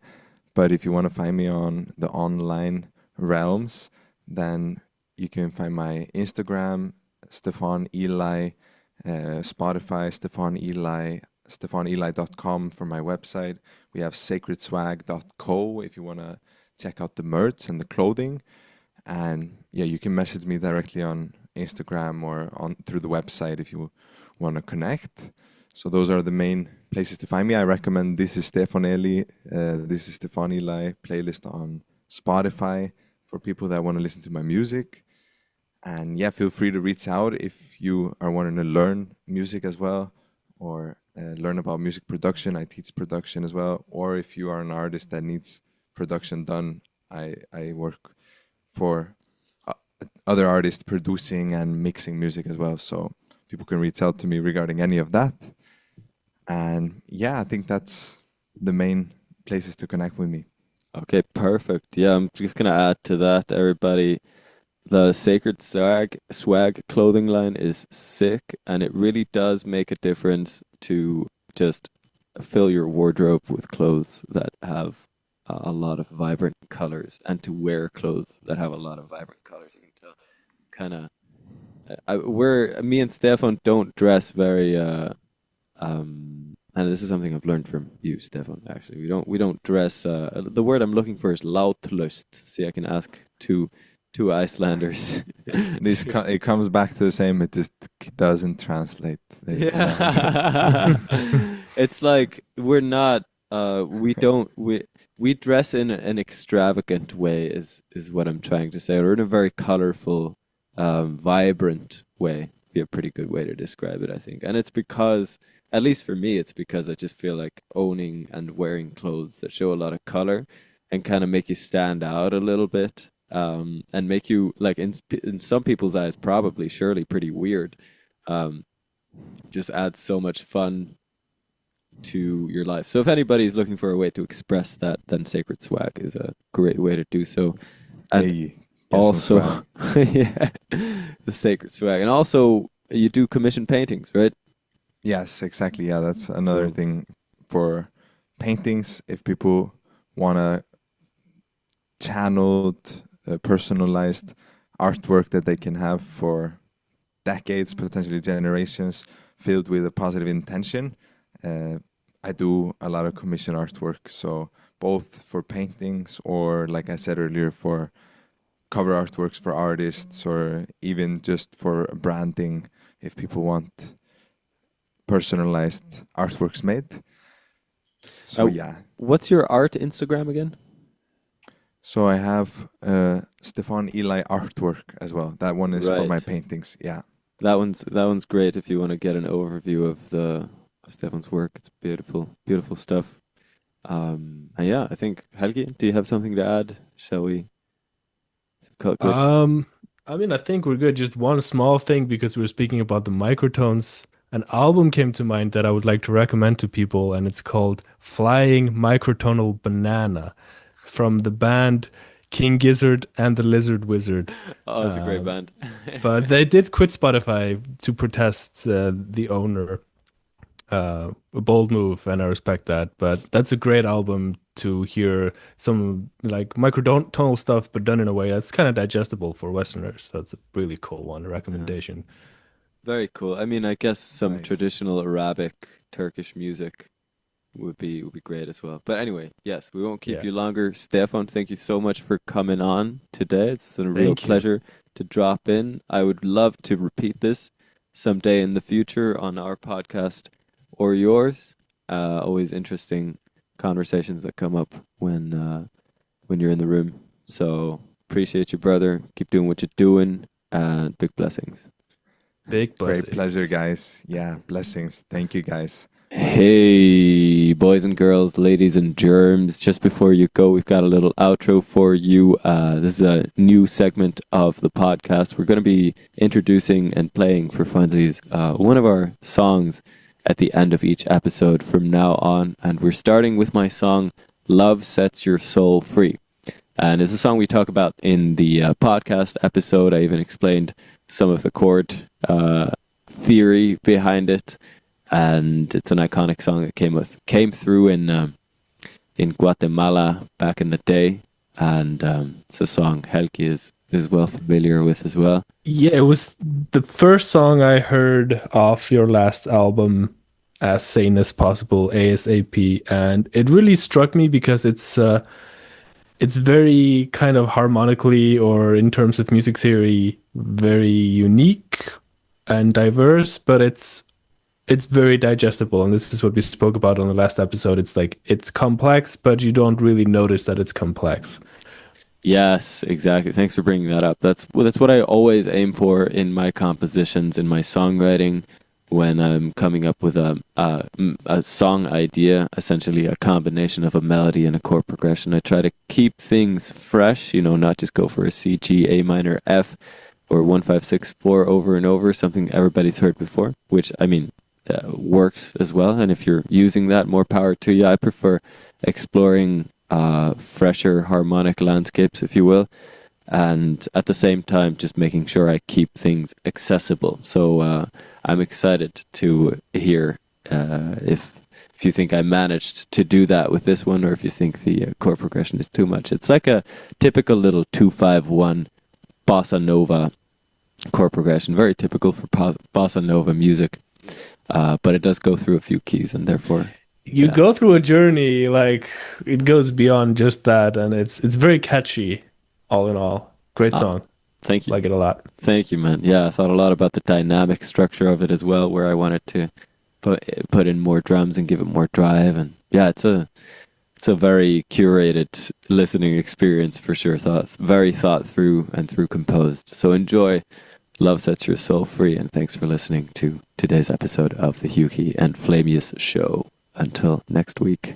But if you want to find me on the online realms, then you can find my Instagram, Stefan Eli, Spotify, Stefan Eli, stefaneli.com for my website. We have sacredswag.co if you want to check out the merch and the clothing. And yeah, you can message me directly on Instagram or on through the website if you want to connect. So those are the main places to find me. I recommend This is Stefán Elí, This is Stefán Eli playlist on Spotify for people that want to listen to my music. And yeah, feel free to reach out if you are wanting to learn music as well or learn about music production. I teach production as well. Or if you are an artist that needs production done, I work for uh, other artists producing and mixing music as well. So people can reach out to me regarding any of that. And yeah, I think that's the main places to connect with me. Okay, perfect. Yeah, I'm just gonna add to that, everybody. The Sacred Swag clothing line is sick, and it really does make a difference to just fill your wardrobe with clothes that have a lot of vibrant colors, and to wear clothes that have a lot of vibrant colors. You can tell, kind of. We're me and Stefan don't dress very and this is something I've learned from you, Stefan. Actually, we don't dress. The word I'm looking for is lautlust. See, I can ask two Icelanders. It comes back to the same. It just doesn't translate. Yeah, it's like we're not. We don't. We dress in an extravagant way. Is what I'm trying to say. Or in a very colorful, vibrant way. Be a pretty good way to describe it, I think. And it's because, at least for me, it's because I just feel like owning and wearing clothes that show a lot of color and kind of make you stand out a little bit, and make you like in some people's eyes probably surely pretty weird. Um, just adds so much fun to your life. So if anybody is looking for a way to express that, then Sacred Swag is a great way to do so. And Hey, get some also, swag. yeah, the Sacred Swag, and also you do commission paintings, right? Yes, exactly. Yeah, that's another Cool. thing for paintings. If people want a channeled, personalized artwork that they can have for decades, potentially generations, filled with a positive intention. Uh, I do a lot of commission artwork, so both for paintings or, like I said earlier, for cover artworks for artists or even just for branding if people want personalized artworks made. So Uh, yeah, what's your art Instagram again? so I have Stefan Eli artwork as well. That one is for my Right. paintings. Yeah. That one's great if you want to get an overview of the of Stefan's work. It's beautiful, beautiful stuff. And yeah, I think Helge, do you have something to add? Shall we cut quits? Um, I mean, I think we're good. Just one small thing because we were speaking about the microtones. An album came to mind that I would like to recommend to people, and it's called Flying Microtonal Banana from the band King Gizzard and the Lizard Wizard. Oh, it's a great Um, band. but they did quit Spotify to protest the owner. A bold move, and I respect that. But that's a great album to hear some like microtonal stuff, but done in a way that's kind of digestible for Westerners. That's a really cool one. A Yeah. recommendation. Very cool. I mean, I guess some Nice. traditional Arabic, Turkish music would be great as well. But anyway, yes, we won't keep Yeah. you longer. Stefan, thank you so much for coming on today. It's a real Thank you. pleasure to drop in. I would love to repeat this someday in the future on our podcast or yours. Always interesting conversations that come up when you're in the room. So appreciate you, brother. Keep doing what you're doing, and big blessings. Big Great pleasure, blessings. guys. Yeah, blessings. Thank you, guys. Hey, boys and girls, ladies and germs. Just before you go, we've got a little outro for you. This is a new segment of the podcast. We're going to be introducing and playing for funsies one of our songs at the end of each episode from now on. And we're starting with my song, Love Sets Your Soul Free. And it's a song we talk about in the podcast episode. I even explained some of the chord theory behind it. And it's an iconic song that came through in Guatemala back in the day, and it's a song Helke is well familiar with as well. Yeah, it was the first song I heard off your last album, As Sane as Possible, ASAP, and it really struck me because it's very kind of harmonically, or in terms of music theory, very unique and diverse, but it's very digestible, and this is what we spoke about on the last episode. It's like it's complex, but you don't really notice that it's complex. Yes, exactly. Thanks for bringing that up. That's what I always aim for in my compositions, in my songwriting, when I'm coming up with a song idea, essentially a combination of a melody and a chord progression. I try to keep things fresh, not just go for a C, G, A minor, F, or 1, 5, 6, 4 over and over, something everybody's heard before, which, I mean, works as well. And if you're using that, more power to you. I prefer exploring fresher harmonic landscapes, if you will, and at the same time just making sure I keep things accessible. So I'm excited to hear if you think I managed to do that with this one, or if you think the chord progression is too much. It's like a typical little 2-5-1 bossa nova chord progression, very typical for bossa nova music. But it does go through a few keys, and therefore You go through a journey, like it goes beyond just that, and it's very catchy, all in all. Great song. Thank you. Like it a lot. Thank you, man. Yeah, I thought a lot about the dynamic structure of it as well, where I wanted to put in more drums and give it more drive, and yeah, it's a very curated listening experience for sure. Very thought through and through composed. So enjoy. Love Sets Your Soul Free, and thanks for listening to today's episode of the Hewkii and Flammeus show. Until next week.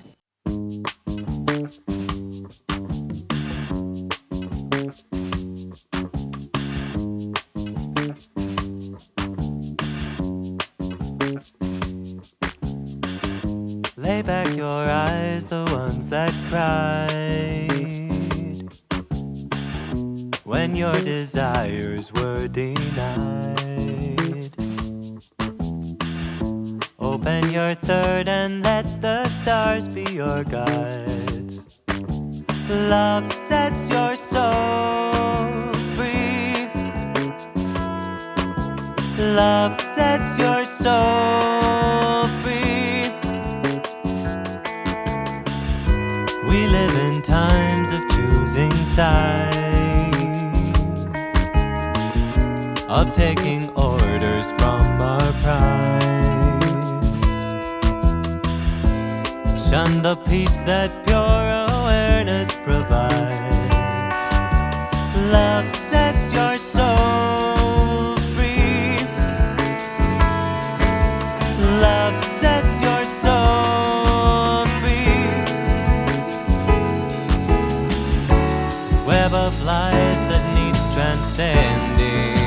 Lay back your eyes, the ones that cried when your desires were denied. Open your third and let the stars be your guides. Love sets your soul free. Love sets your soul free. We live in times of choosing sides, of taking orders from our pride. Shun the peace that pure awareness provides. Love sets your soul free. Love sets your soul free. This web of lies that needs transcending,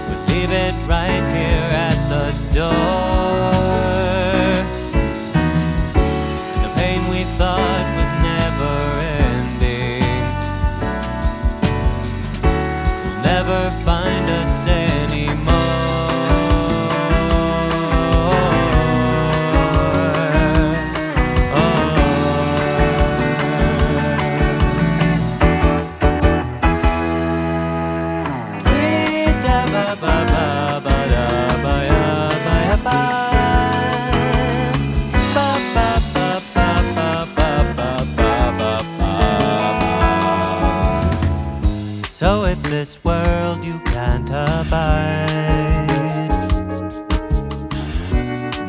we'll leave it right here at the door. Thought was never ending will never find us anymore. Breathe down if this world you can't abide,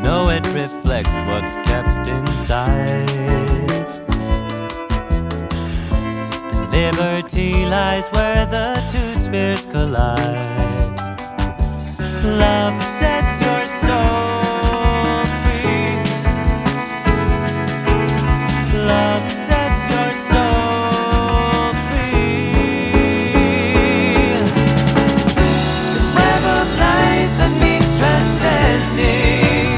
know it reflects what's kept inside. And liberty lies where the two spheres collide. Love sets your soul free. Love sets your soul free. This web of lies that needs transcending,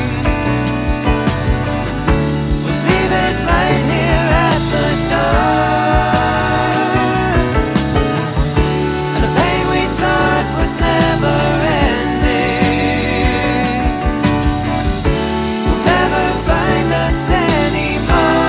we'll leave it right here at the door. And the pain we thought was never ending will never find us anymore.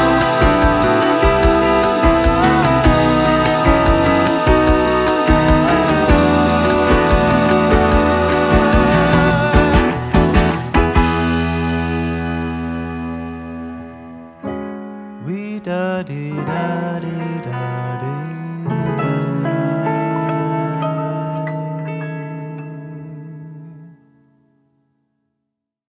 We da dee da dee da.